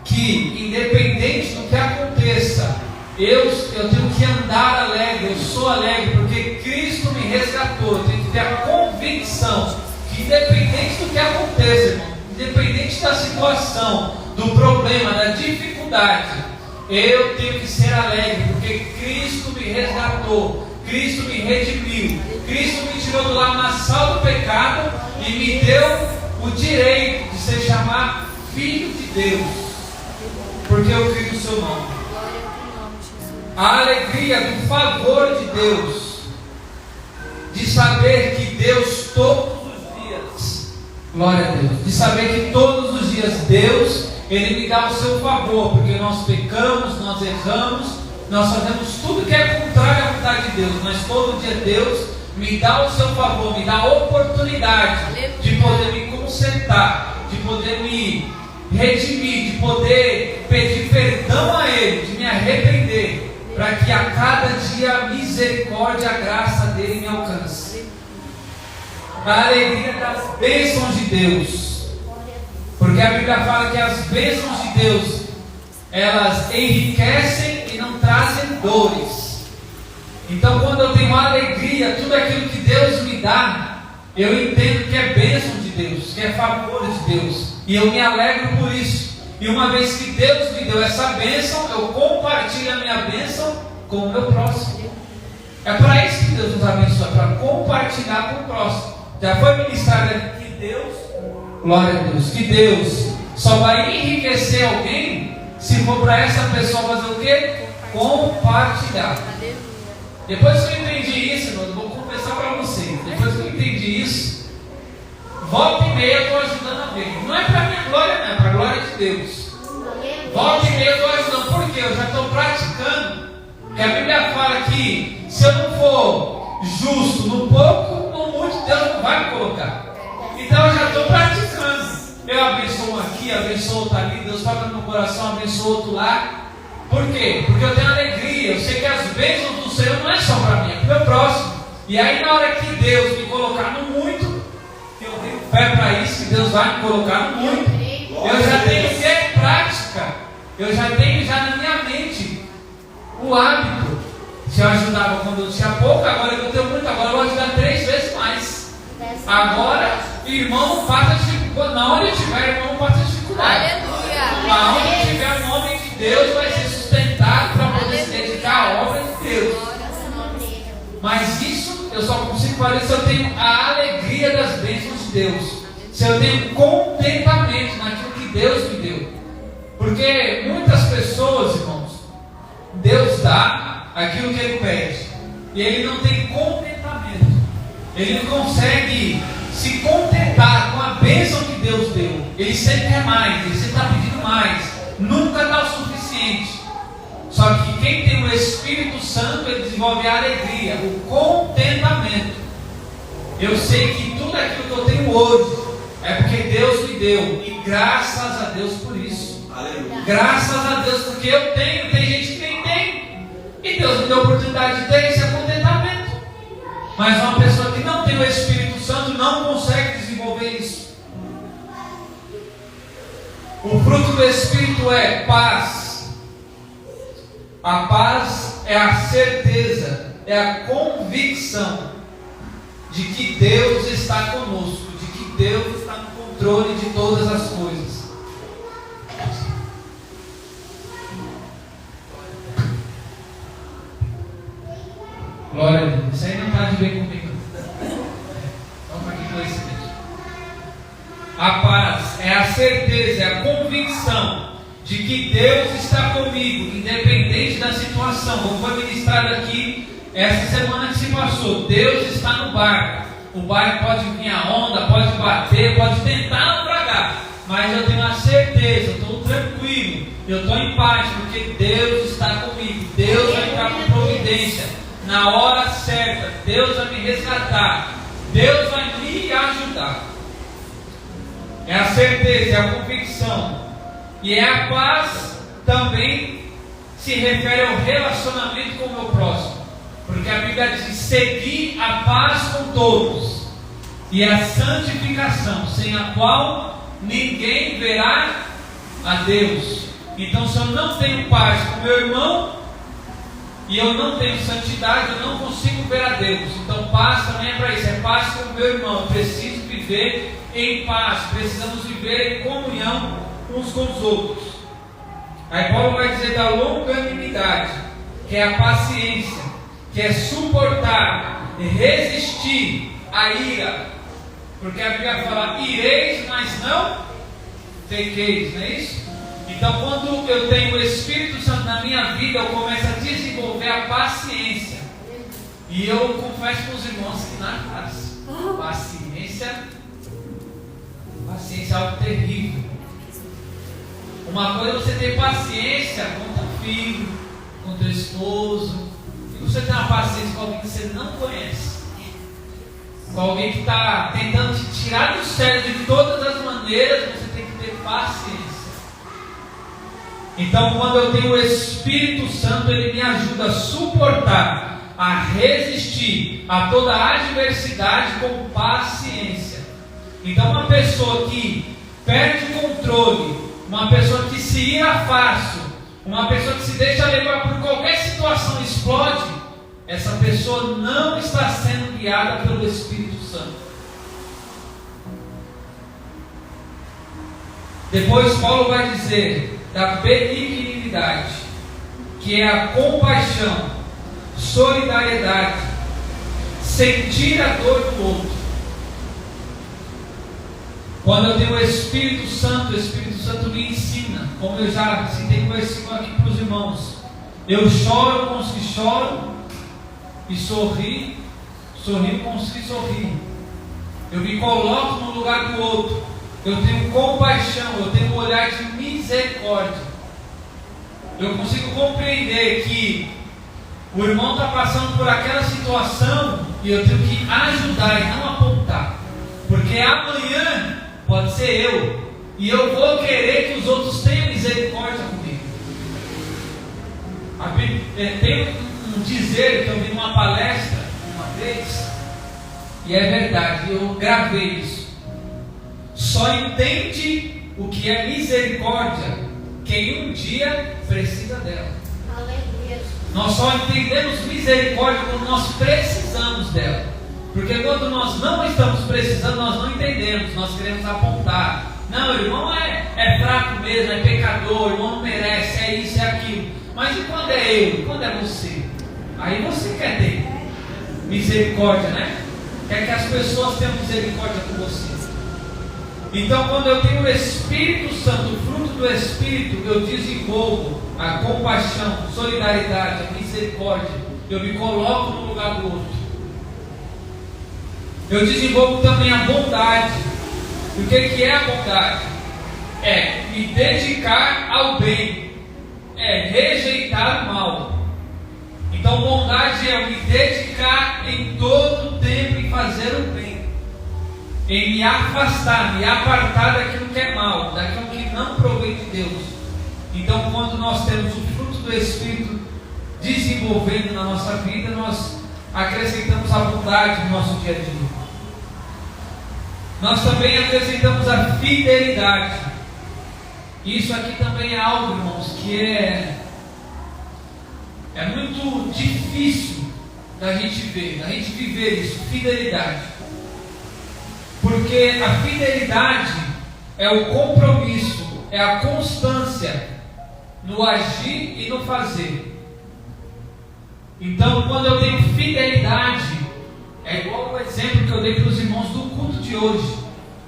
que, independente do que aconteça, eu tenho que andar alegre, eu sou alegre, porque Cristo me resgatou. Eu tenho que ter a convicção que, independente do que aconteça, irmão, independente da situação, do problema, da dificuldade, eu tenho que ser alegre, porque Cristo me resgatou, Cristo me redimiu, Cristo me tirou do lamaçal do pecado e me deu o direito de ser chamado Filho de Deus, porque eu creio no seu nome. A alegria do favor de Deus, de saber que Deus todos os dias, glória a Deus, de saber que todos os dias Deus, Ele me dá o seu favor, porque nós pecamos, nós erramos, nós fazemos tudo que é contrário à vontade de Deus, mas todo dia Deus me dá o seu favor, me dá a oportunidade de poder me consertar, de poder me redimir, de poder pedir perdão a Ele, de me arrepender, para que a cada dia a misericórdia, a graça dele me alcance. A alegria das bênçãos de Deus, porque a Bíblia fala que as bênçãos de Deus, elas enriquecem e não trazem dores. Então, quando eu tenho alegria, tudo aquilo que Deus me dá, eu entendo que é bênção de Deus, que é favor de Deus, e eu me alegro por isso. E uma vez que Deus me deu essa bênção, eu compartilho a minha bênção com o meu próximo. É para isso que Deus nos abençoa, para compartilhar com o próximo. Já foi ministrado aqui que Deus, glória a Deus, que Deus só vai enriquecer alguém se for para essa pessoa fazer o quê? Compartilhar. Depois que eu entendi isso, eu vou confessar para vocês, depois que eu entendi isso, volta e meia eu estou ajudando a ver. Não é para minha glória, não, é para a glória de Deus. Volta e meia eu estou ajudando, porque eu já estou praticando. Porque a Bíblia fala que se eu não for justo no pouco, no muito Deus não vai me colocar. Então eu já estou praticando. Eu abençoo aqui, abençoo outro ali, Deus toca no meu coração, abençoo outro lá. Por quê? Porque eu tenho alegria, eu sei que as bênçãos do Senhor não é só para mim, é para o meu próximo. E aí na hora que Deus me colocar no muito, que eu tenho fé para isso, que Deus vai me colocar no muito, eu já tenho que é prática, eu já tenho já na minha mente o hábito. Se eu ajudava quando eu tinha pouco, agora eu tenho muito, agora eu vou ajudar 3 vezes mais. Agora, irmão, passa dificuldade. Na onde tiver, irmão, passa dificuldade. Aleluia. Aonde tiver o nome de Deus, vai ser sustentado para poder se dedicar à obra de Deus. Mas isso eu só consigo fazer se eu tenho a alegria das bênçãos de Deus, se eu tenho contentamento naquilo que Deus me deu. Porque muitas pessoas, irmãos, Deus dá aquilo que Ele pede, e Ele não tem contentamento. Ele não consegue se contentar com a bênção que Deus deu. Ele sempre quer mais, ele sempre está pedindo mais. Nunca dá o suficiente. Só que quem tem o Espírito Santo, ele desenvolve a alegria, o contentamento. Eu sei que tudo aquilo que eu tenho hoje é porque Deus me deu, e graças a Deus por isso. Aleluia. Graças a Deus, porque eu tenho, tem gente que nem tem, e Deus me deu a oportunidade de ter, isso é contentamento. Mas uma pessoa que não tem o Espírito Santo não consegue desenvolver isso. O fruto do Espírito é paz. A paz é a certeza, é a convicção de que Deus está conosco, de que Deus está no controle de todas as coisas. Glória a Deus. Isso aí não está de bem comigo. Vamos aqui com esse mesmo. A paz é a certeza, é a convicção de que Deus está comigo, independente da situação. Como foi ministrado aqui essa semana que se passou, Deus está no barco. O barco pode vir a onda, pode bater, pode tentar naufragar, mas eu tenho a certeza, eu estou tranquilo, eu estou em paz, porque Deus está comigo. Deus vai ficar com providência na hora certa. Deus vai me resgatar, Deus vai me ajudar. É a certeza, é a convicção. E é a paz também se refere ao relacionamento com o meu próximo, porque a Bíblia diz: seguir a paz com todos e a santificação, sem a qual ninguém verá a Deus. Então, se eu não tenho paz com meu irmão e eu não tenho santidade, eu não consigo ver a Deus. Então, paz também é para isso, é paz com o meu irmão. Eu preciso viver em paz, precisamos viver em comunhão uns com os outros. Aí Paulo vai dizer da longanimidade, que é a paciência, que é suportar, resistir à ira, porque a Bíblia fala: ireis, mas não pequeis, não é isso? Então, quando eu tenho o Espírito Santo na minha vida, eu começo a desenvolver a paciência. E eu confesso com os irmãos que na casa, paciência é algo terrível. Uma coisa é você ter paciência com teu filho, com teu esposo, e você ter uma paciência com alguém que você não conhece, com alguém que está tentando te tirar do sério de todas as maneiras. Você tem que ter paciência. Então, quando eu tenho o Espírito Santo, ele me ajuda a suportar, a resistir a toda a adversidade com paciência. Então, uma pessoa que perde o controle, uma pessoa que se ira fácil, uma pessoa que se deixa levar por qualquer situação e explode, essa pessoa não está sendo guiada pelo Espírito Santo. Depois Paulo vai dizer da benignidade, que é a compaixão, solidariedade, sentir a dor do outro. Quando eu tenho o Espírito Santo me ensina, como eu já citei um versículo aqui para os irmãos: eu choro com os que choram e sorrio com os que sorriem. Eu me coloco no lugar do outro, eu tenho compaixão, eu tenho um olhar de misericórdia. Eu consigo compreender que o irmão está passando por aquela situação e eu tenho que ajudar e não apontar, porque amanhã pode ser eu, e eu vou querer que os outros tenham misericórdia comigo. Tem um dizer que eu vi numa palestra uma vez, e é verdade, eu gravei isso: só entende o que é misericórdia quem um dia precisa dela. Aleluia. Nós só entendemos misericórdia quando nós precisamos dela. Porque quando nós não estamos precisando, nós não entendemos, nós queremos apontar. Não, o irmão é fraco mesmo, é pecador, o irmão não merece, é isso, é aquilo. Mas e quando é eu? E quando é você? Aí você quer ter misericórdia, né? Quer que as pessoas tenham misericórdia com você. Então, quando eu tenho o Espírito Santo, o fruto do Espírito, eu desenvolvo a compaixão, solidariedade, a misericórdia. Eu me coloco no lugar do outro. Eu desenvolvo também a bondade. O que é a bondade? É me dedicar ao bem, é rejeitar o mal. Então, bondade é me dedicar em todo o tempo em fazer o bem, em me afastar, me apartar daquilo que é mal, daquilo que não provém de Deus. Então, quando nós temos o fruto do Espírito desenvolvendo na nossa vida, nós acrescentamos a bondade no nosso dia a dia. Nós também acrescentamos a fidelidade. Isso aqui também é algo, irmãos, que é muito difícil da gente ver, da gente viver isso, fidelidade. Porque a fidelidade é o compromisso, é a constância no agir e no fazer. Então, quando eu tenho fidelidade, é igual o exemplo que eu dei para os irmãos do culto de hoje.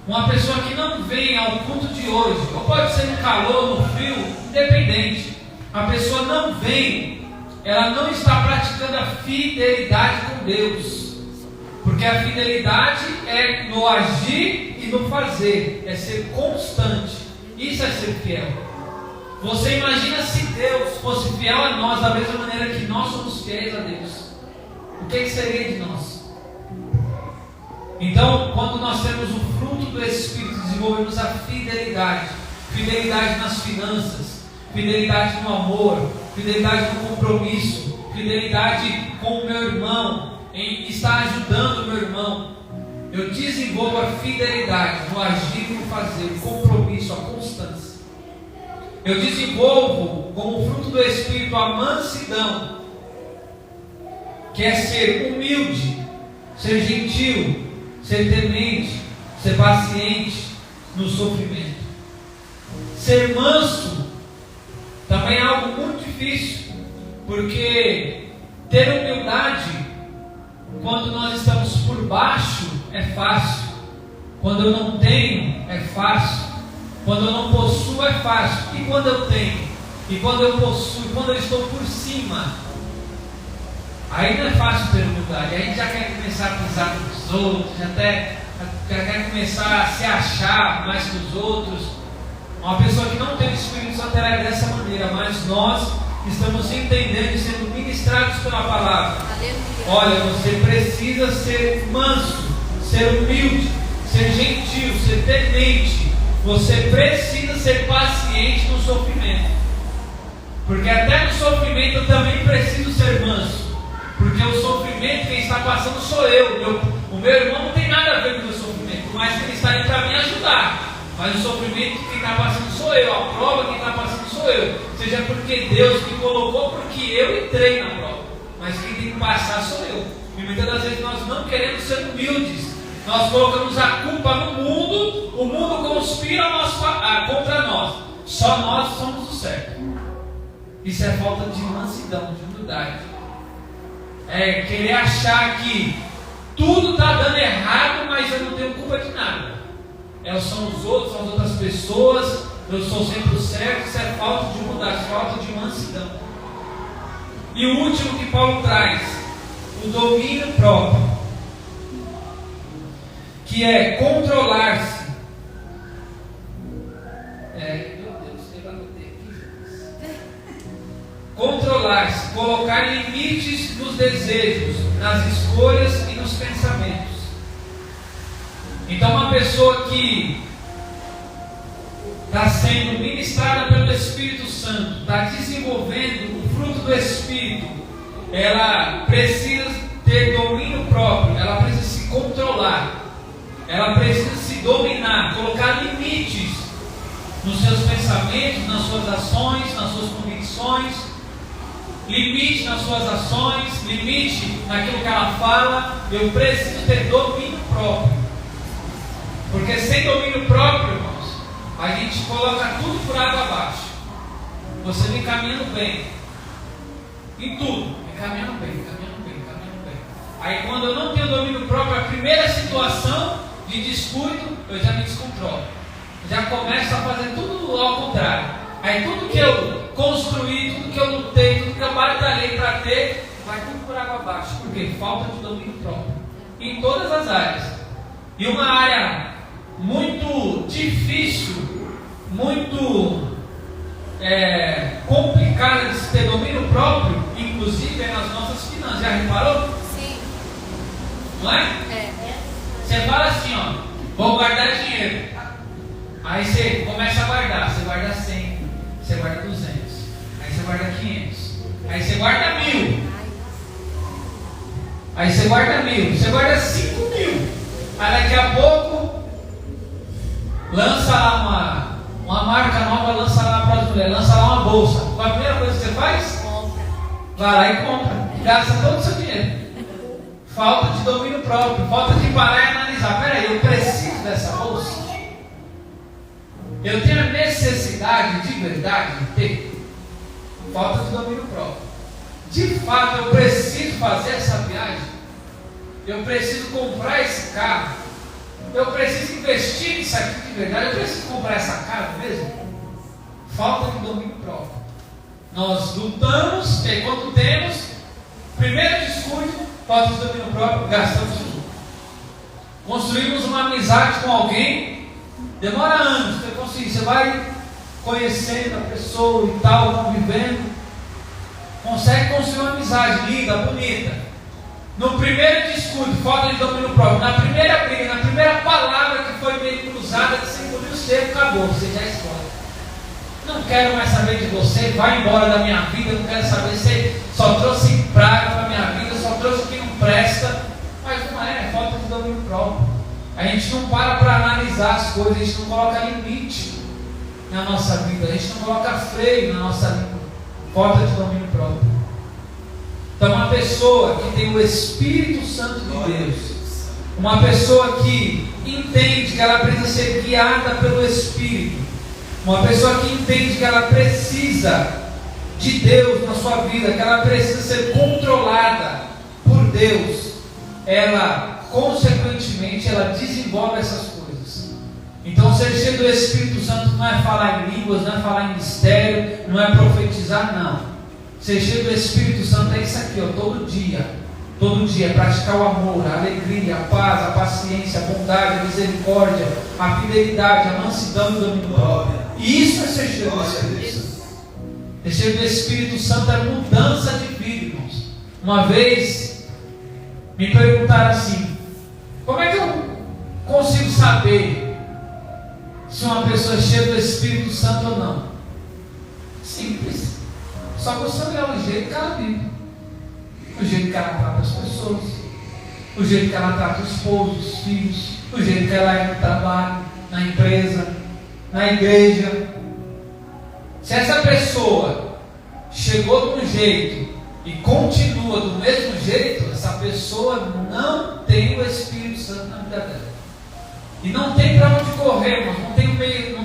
Uma pessoa que não vem ao culto de hoje, ou pode ser no calor, no frio, independente. A pessoa não vem, ela não está praticando a fidelidade com Deus. Porque a fidelidade é no agir e no fazer, é ser constante. Isso é ser fiel. Você imagina se Deus fosse fiel a nós da mesma maneira que nós somos fiéis a Deus. O que seria de nós? Então, quando nós temos o fruto do Espírito, desenvolvemos a fidelidade. Fidelidade nas finanças, fidelidade no amor, fidelidade no compromisso, fidelidade com o meu irmão, em estar ajudando o meu irmão. Eu desenvolvo a fidelidade no agir e no fazer, o compromisso, a constância. Eu desenvolvo como fruto do Espírito a mansidão, que é ser humilde, ser gentil, ser temente, ser paciente no sofrimento. Ser manso também é algo muito difícil, porque ter humildade quando nós estamos por baixo é fácil, quando eu não tenho é fácil, quando eu não possuo é fácil, e quando eu tenho, e quando eu possuo, e quando eu estou por cima, aí não é fácil ter humildade. Aí a gente já quer começar a pisar nos outros, já quer começar a se achar mais que os outros. Uma pessoa que não tem o Espírito Santo é dessa maneira, mas nós estamos entendendo e sendo ministrados pela palavra. Olha, você precisa ser manso, ser humilde, ser gentil, ser temente. Você precisa ser paciente no sofrimento, porque até no sofrimento eu também preciso ser manso, porque o sofrimento quem está passando sou eu. O meu irmão não tem nada a ver com o meu sofrimento, mas ele está aí para me ajudar. Mas o sofrimento quem está passando sou eu, a prova quem está passando sou eu. Seja porque Deus me colocou, porque eu entrei na prova, mas quem tem que passar sou eu. E muitas das vezes nós não queremos ser humildes, nós colocamos a culpa no mundo, o mundo conspira contra nós, só nós somos o certo. Isso é falta de mansidão, de humildade. É querer achar que tudo está dando errado, mas eu não tenho culpa de nada. São os outros, são as outras pessoas, eu sou sempre o certo. Isso é falta de humildade, falta de mansidão. E o último que Paulo traz, o domínio próprio, que é controlar-se. Meu Deus, você vai bater aqui. Controlar-se, colocar limites nos desejos, nas escolhas e nos pensamentos. Então, uma pessoa que está sendo ministrada pelo Espírito Santo, está desenvolvendo o fruto do Espírito, ela precisa ter domínio próprio, ela precisa se controlar, ela precisa se dominar, colocar limites nos seus pensamentos, nas suas ações, nas suas convicções, limite nas suas ações, limite naquilo que ela fala. Eu preciso ter domínio próprio. Porque sem domínio próprio, irmãos, a gente coloca tudo por água abaixo. Você vem caminhando bem, em tudo, vem caminhando bem. Aí quando eu não tenho domínio próprio, a primeira situação de descuido, eu já me descontrolo. Já começo a fazer tudo ao contrário. Aí tudo que eu construí, tudo que eu lutei, tudo que eu batalhei para ter, vai tudo por água abaixo. Porque falta de domínio próprio. Em todas as áreas. E uma área muito difícil, muito complicada de se ter domínio próprio, inclusive é nas nossas finanças. Já reparou? Sim. Não é? Você fala assim, ó, vou guardar dinheiro. Aí você começa a guardar, você guarda 100, você guarda 200, aí você guarda 500, aí você guarda 1000, aí você guarda 1000, você guarda 5.000. Aí daqui a pouco lança lá uma marca nova, lança lá para as mulheres, lança lá uma bolsa. Qual a primeira coisa que você faz? Compra. Vai lá e compra, gasta todo o seu dinheiro. Falta de domínio próprio, falta de parar e analisar. Peraí, eu preciso dessa bolsa? Eu tenho a necessidade de verdade de ter? Falta de domínio próprio. De fato, eu preciso fazer essa viagem? Eu preciso comprar esse carro? Eu preciso investir nisso aqui de verdade? Eu preciso comprar essa casa mesmo? Falta de domínio próprio. Nós lutamos, e quando temos, primeiro descuido, falta de domínio próprio, gastamos tudo. Construímos uma amizade com alguém, demora anos para conseguir. Você vai conhecendo a pessoa e tal, convivendo, consegue construir uma amizade linda, bonita. No primeiro descuido, falta de domínio próprio, na primeira briga, na primeira palavra que foi meio cruzada, que você engoliu o seco, acabou, você já escolhe. não quero mais saber de você, vai embora da minha vida, não quero saber, você só trouxe praga para a minha vida, só trouxe o que não presta. Mas não é falta de domínio próprio. A gente não para analisar as coisas, a gente não coloca limite na nossa vida, a gente não coloca freio na nossa língua. Falta de domínio próprio. Então, uma pessoa que tem o Espírito Santo de Deus, uma pessoa que entende que ela precisa ser guiada pelo Espírito, uma pessoa que entende que ela precisa de Deus na sua vida, que ela precisa ser controlada por Deus, ela, consequentemente, ela desenvolve essas coisas. Então, ser cheio do Espírito Santo não é falar em línguas, não é falar em mistério, não é profetizar, não. Ser cheio do Espírito Santo é isso aqui, ó, todo dia, praticar o amor, a alegria, a paz, a paciência, a bondade, a misericórdia, a fidelidade, a mansidão e o domínio próprio. E isso é ser cheio do Espírito Santo. Ser cheio do Espírito Santo é mudança de vida, irmãos. Uma vez me perguntaram assim: como é que eu consigo saber se uma pessoa é cheia do Espírito Santo ou não? Simples. Só você olhar o jeito que ela vive, o jeito que ela trata as pessoas, o jeito que ela trata o esposo, os filhos, o jeito que ela é no trabalho, na empresa, na igreja. Se essa pessoa chegou de um jeito e continua do mesmo jeito, essa pessoa não tem o Espírito Santo na vida dela. E não tem para onde correr, mas não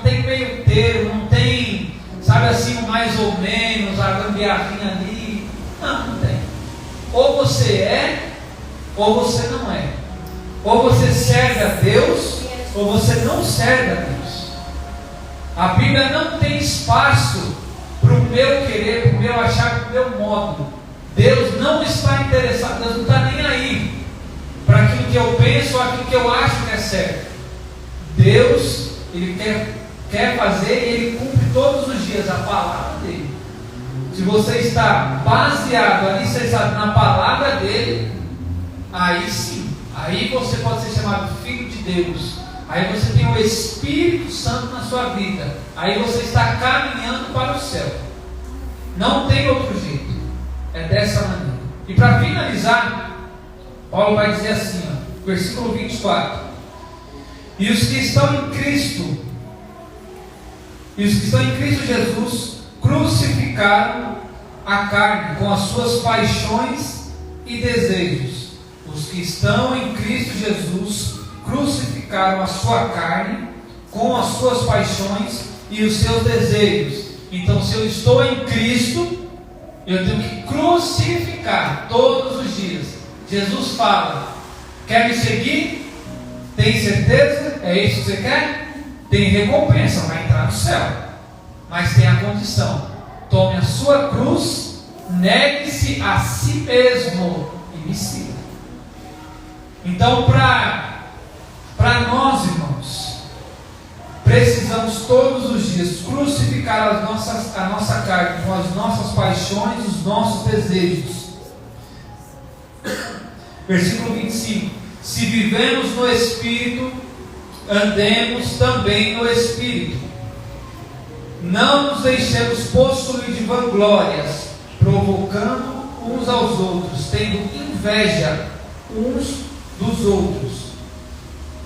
tem meio termo, não tem, sabe assim, o mais ou menos, a gambiarrinha ali. Não tem. Ou você é, ou você não é. Ou você serve a Deus, ou você não serve a Deus. A Bíblia não tem espaço para o meu querer, para o meu achar, para o meu modo. Deus não está interessado, Deus não está nem aí para aquilo que eu penso ou aquilo que eu acho que é certo. Deus, Ele quer fazer e Ele cumpre todos os dias a palavra dEle. Se você está baseado, alicerçado na palavra dEle, aí sim, aí você pode ser chamado filho de Deus. Aí você tem o Espírito Santo na sua vida. Aí você está caminhando para o céu. Não tem outro jeito. É dessa maneira. E para finalizar, Paulo vai dizer assim, ó, versículo 24: E os que estão em Cristo Jesus crucificaram a carne com as suas paixões e desejos. Os que estão em Cristo Jesus crucificaram a sua carne com as suas paixões e os seus desejos. Então, se eu estou em Cristo, eu tenho que crucificar todos os dias. Jesus fala: quer me seguir? Tem certeza? É isso que você quer? Tem recompensa, vai entrar no céu. Mas tem a condição: tome a sua cruz, negue-se a si mesmo e me siga. Então, para nós, irmãos, precisamos todos os dias crucificar a nossa carne com as nossas paixões, os nossos desejos. Versículo 25: Se vivemos no Espírito, andemos também no Espírito. Não nos deixemos possuir de vanglórias, provocando uns aos outros, tendo inveja uns dos outros.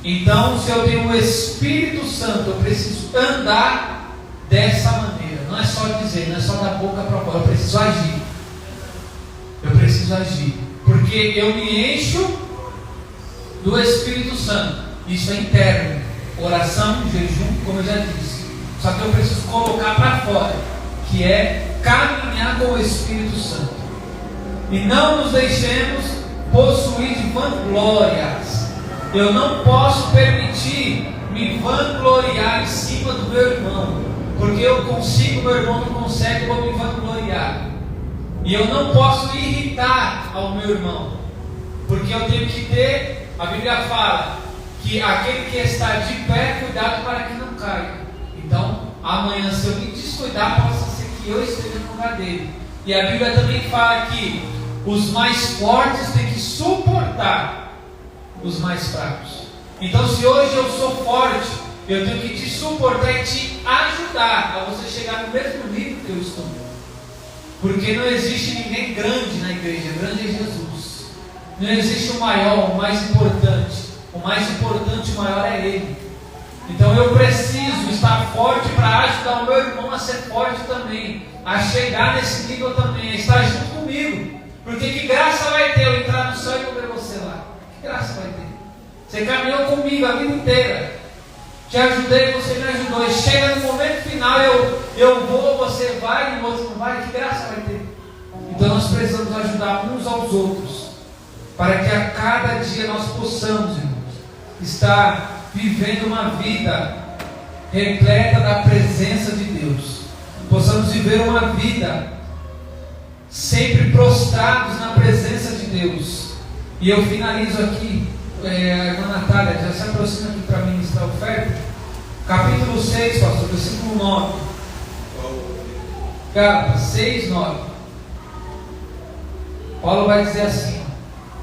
Então, se eu tenho o Espírito Santo, eu preciso andar dessa maneira. Não é só dizer, não é só da boca para fora. Eu preciso agir. Eu preciso agir, porque eu me encho do Espírito Santo. Isso é interno. Oração, jejum, como eu já disse. Só que eu preciso colocar para fora, que é caminhar com o Espírito Santo. E não nos deixemos possuir de vanglórias. Eu não posso permitir me vangloriar em cima do meu irmão, porque eu consigo, meu irmão não consegue, eu vou me vangloriar. E eu não posso irritar ao meu irmão, porque eu tenho que ter, a Bíblia fala que aquele que está de pé, cuidado para que não caia. Então, amanhã, se eu me descuidar, possa ser que eu esteja no lugar dele. E a Bíblia também fala que os mais fortes têm que suportar os mais fracos. Então, se hoje eu sou forte, Eu tenho que te suportar e te ajudar a você chegar no mesmo nível que eu estou. Porque não existe ninguém grande na igreja, grande é Jesus. Não existe o maior, o mais importante. O mais importante, o maior é Ele. Então eu preciso estar forte para ajudar o meu irmão a ser forte também, a chegar nesse nível também, a estar junto comigo. Porque que graça vai ter eu entrar no céu e ver você lá? Que graça vai ter? Você caminhou comigo a vida inteira, te ajudei, você me ajudou, e chega no momento final, eu vou, você vai, e o outro não vai, que graça vai ter? Então nós precisamos ajudar uns aos outros, para que a cada dia nós possamos, irmãos, estar vivendo uma vida repleta da presença de Deus, possamos viver uma vida sempre prostrados na presença de Deus. E eu finalizo aqui, a irmã Natália já se aproxima aqui para ministrar a oferta, capítulo 6, pastor, versículo 9, Gálatas 6, 9. Paulo vai dizer assim,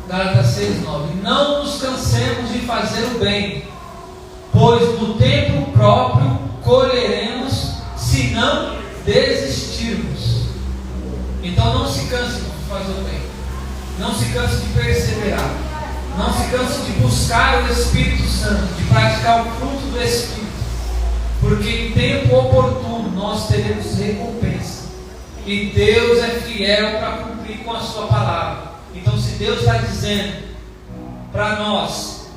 Gálatas 6, 9: não nos cansemos de fazer o bem, pois no tempo próprio colheremos, se não desistirmos. Então não se canse de fazer o bem, não se canse de perseverar, não se canse de buscar o Espírito Santo, de praticar o fruto do Espírito, porque em tempo oportuno nós teremos recompensa, e Deus é fiel para cumprir com a sua palavra. Então, se Deus está dizendo para nós,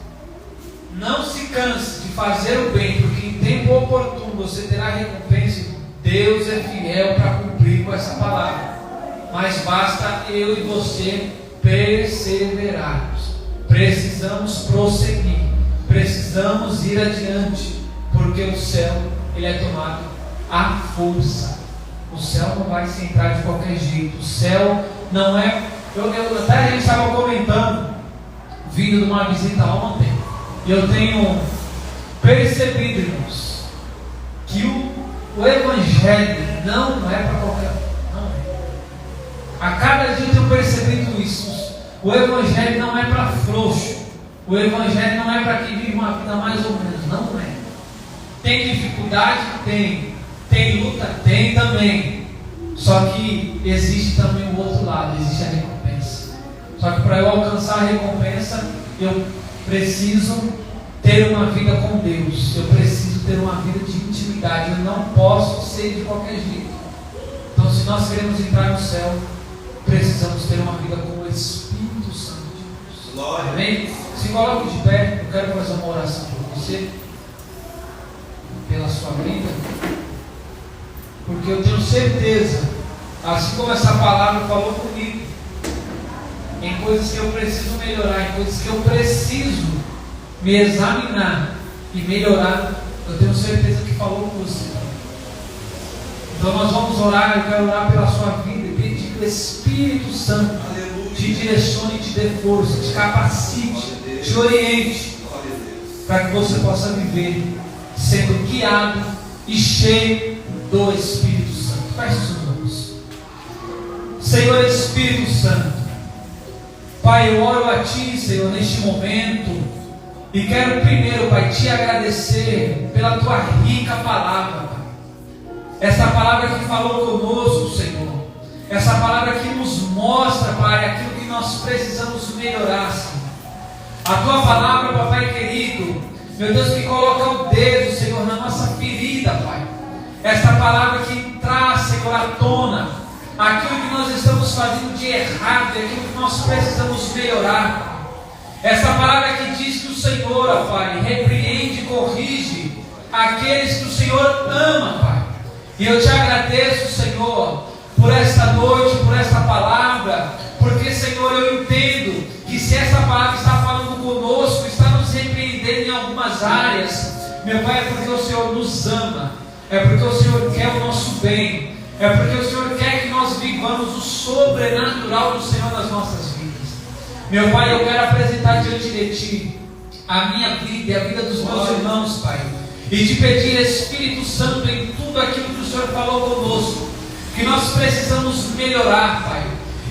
não se canse de fazer o bem, porque em tempo oportuno você terá recompensa, Deus é fiel para cumprir com essa palavra. Mas basta eu e você perseverarmos. Precisamos prosseguir, precisamos ir adiante, porque o céu, ele é tomado à força. O céu não vai se entrar de qualquer jeito. O céu não é... até a gente estava comentando, vindo de uma visita ontem, e eu tenho percebido, irmãos, que o Evangelho não é para qualquer um. Não é. A cada dia eu tenho percebido isso. O Evangelho não é para frouxo. O Evangelho não é para quem vive uma vida mais ou menos. Não é. Tem dificuldade? Tem. Tem luta? Tem também. Só que existe também o outro lado, existe a recompensa. Só que para eu alcançar a recompensa, eu preciso ter uma vida com Deus. Eu preciso ter uma vida de intimidade. Eu não posso ser de qualquer jeito. Então, se nós queremos entrar no céu, precisamos ter uma vida com o Espírito Santo de Deus. Glória. Amém? Se coloque de pé. Eu quero fazer uma oração por você, pela sua vida, porque eu tenho certeza, assim como essa palavra falou comigo, em coisas que eu preciso melhorar, em coisas que eu preciso me examinar e melhorar, eu tenho certeza que falou com você. Então nós vamos orar. Eu quero orar pela sua vida e pedir que o Espírito Santo te direcione, te dê força, te capacite, te oriente, para que você possa viver sendo guiado e cheio do Espírito Santo. Feche seus olhos. Senhor Espírito Santo, Pai, eu oro a Ti, Senhor, neste momento, e quero primeiro, Pai, Te agradecer pela Tua rica palavra, Pai. Essa palavra que falou conosco, Senhor, essa palavra que nos mostra, Pai, aquilo que nós precisamos melhorar, Senhor. A Tua palavra, Papai querido, meu Deus, que coloca o dedo, Senhor, na nossa ferida, Pai. Esta palavra que traz, Senhor, à tona aquilo que nós estamos fazendo de errado e aquilo que nós precisamos melhorar. Essa palavra que diz que o Senhor, ó Pai, repreende e corrige aqueles que o Senhor ama, Pai. E eu te agradeço, Senhor, por esta noite, por esta palavra, porque, Senhor, eu entendo que se essa palavra está falando conosco, está nos repreendendo em algumas áreas, meu Pai, é porque o Senhor nos ama, é porque o Senhor quer o nosso bem, é porque o Senhor quer que nós vivamos o sobrenatural do Senhor nas nossas vidas. Meu Pai, eu quero apresentar diante de Ti a minha vida e a vida dos meus irmãos, Pai, e te pedir, Espírito Santo, em tudo aquilo que o Senhor falou conosco, que nós precisamos melhorar, Pai,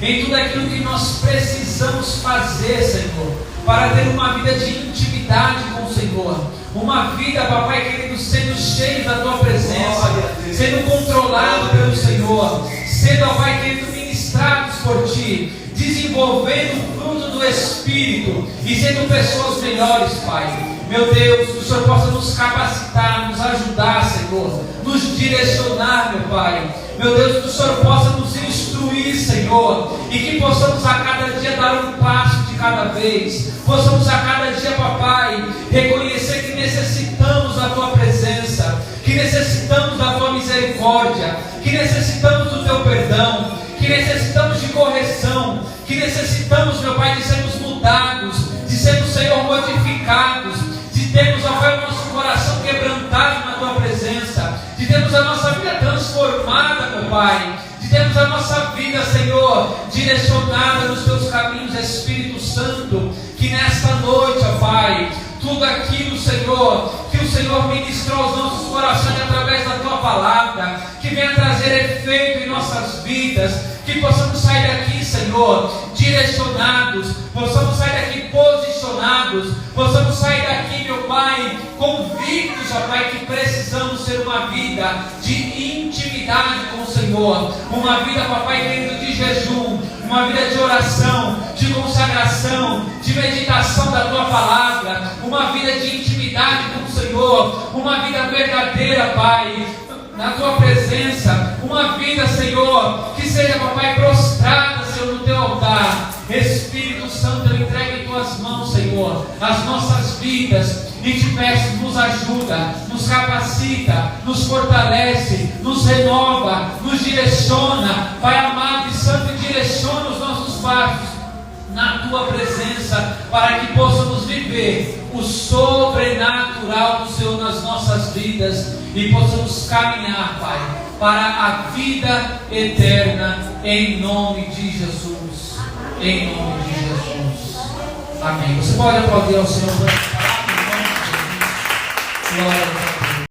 em tudo aquilo que nós precisamos fazer, Senhor, para ter uma vida de intimidade com o Senhor, uma vida, papai querido, sendo cheio da tua presença, sendo controlado pelo Senhor, sendo, ó Pai querido, ministrados por ti, desenvolvendo o fruto do Espírito e sendo pessoas melhores, Pai. Meu Deus, que o Senhor possa nos capacitar, nos ajudar, Senhor, nos direcionar, meu Pai. Meu Deus, que o Senhor possa nos instruir, Senhor, e que possamos a cada dia dar um passo de cada vez. Possamos a cada dia, papai, reconhecer que necessitamos da tua presença, que necessitamos da tua misericórdia, que necessitamos do teu perdão, que necessitamos de correção, que necessitamos, meu Pai, de sermos mudados, de sermos, Senhor, modificados, de termos, ó Pai, o nosso coração quebrantado na tua presença, de termos a nossa vida transformada, meu Pai, de termos a nossa vida, Senhor, direcionada nos teus caminhos, Espírito Santo, que nesta noite, ó Pai, tudo aquilo, Senhor, que o Senhor ministrou aos nossos corações através da tua palavra, que venha trazer efeito em nossas vidas, que possamos sair daqui, Senhor, direcionados, possamos sair daqui posicionados, possamos sair daqui, meu Pai, convictos, ó Pai, que precisamos ter uma vida de intimidade com o Senhor, uma vida, papai querido, de jejum, uma vida de oração, de consagração, de meditação da tua palavra, uma vida de intimidade com o Senhor, uma vida verdadeira, Pai, na tua presença, uma vida, Senhor, que seja, papai, prostrada, Senhor, no teu altar. Espírito Santo, eu entrego em tuas mãos, Senhor, as nossas vidas, e te peço, nos ajuda, nos capacita, nos fortalece, nos renova, nos direciona, Pai amado e santo, direciona os nossos passos na tua presença, para que possamos viver o sobrenatural do Senhor nas nossas vidas e possamos caminhar, Pai, para a vida eterna, em nome de Jesus. Em nome de Jesus. Amém. Você pode aplaudir ao Senhor. Glória a Deus.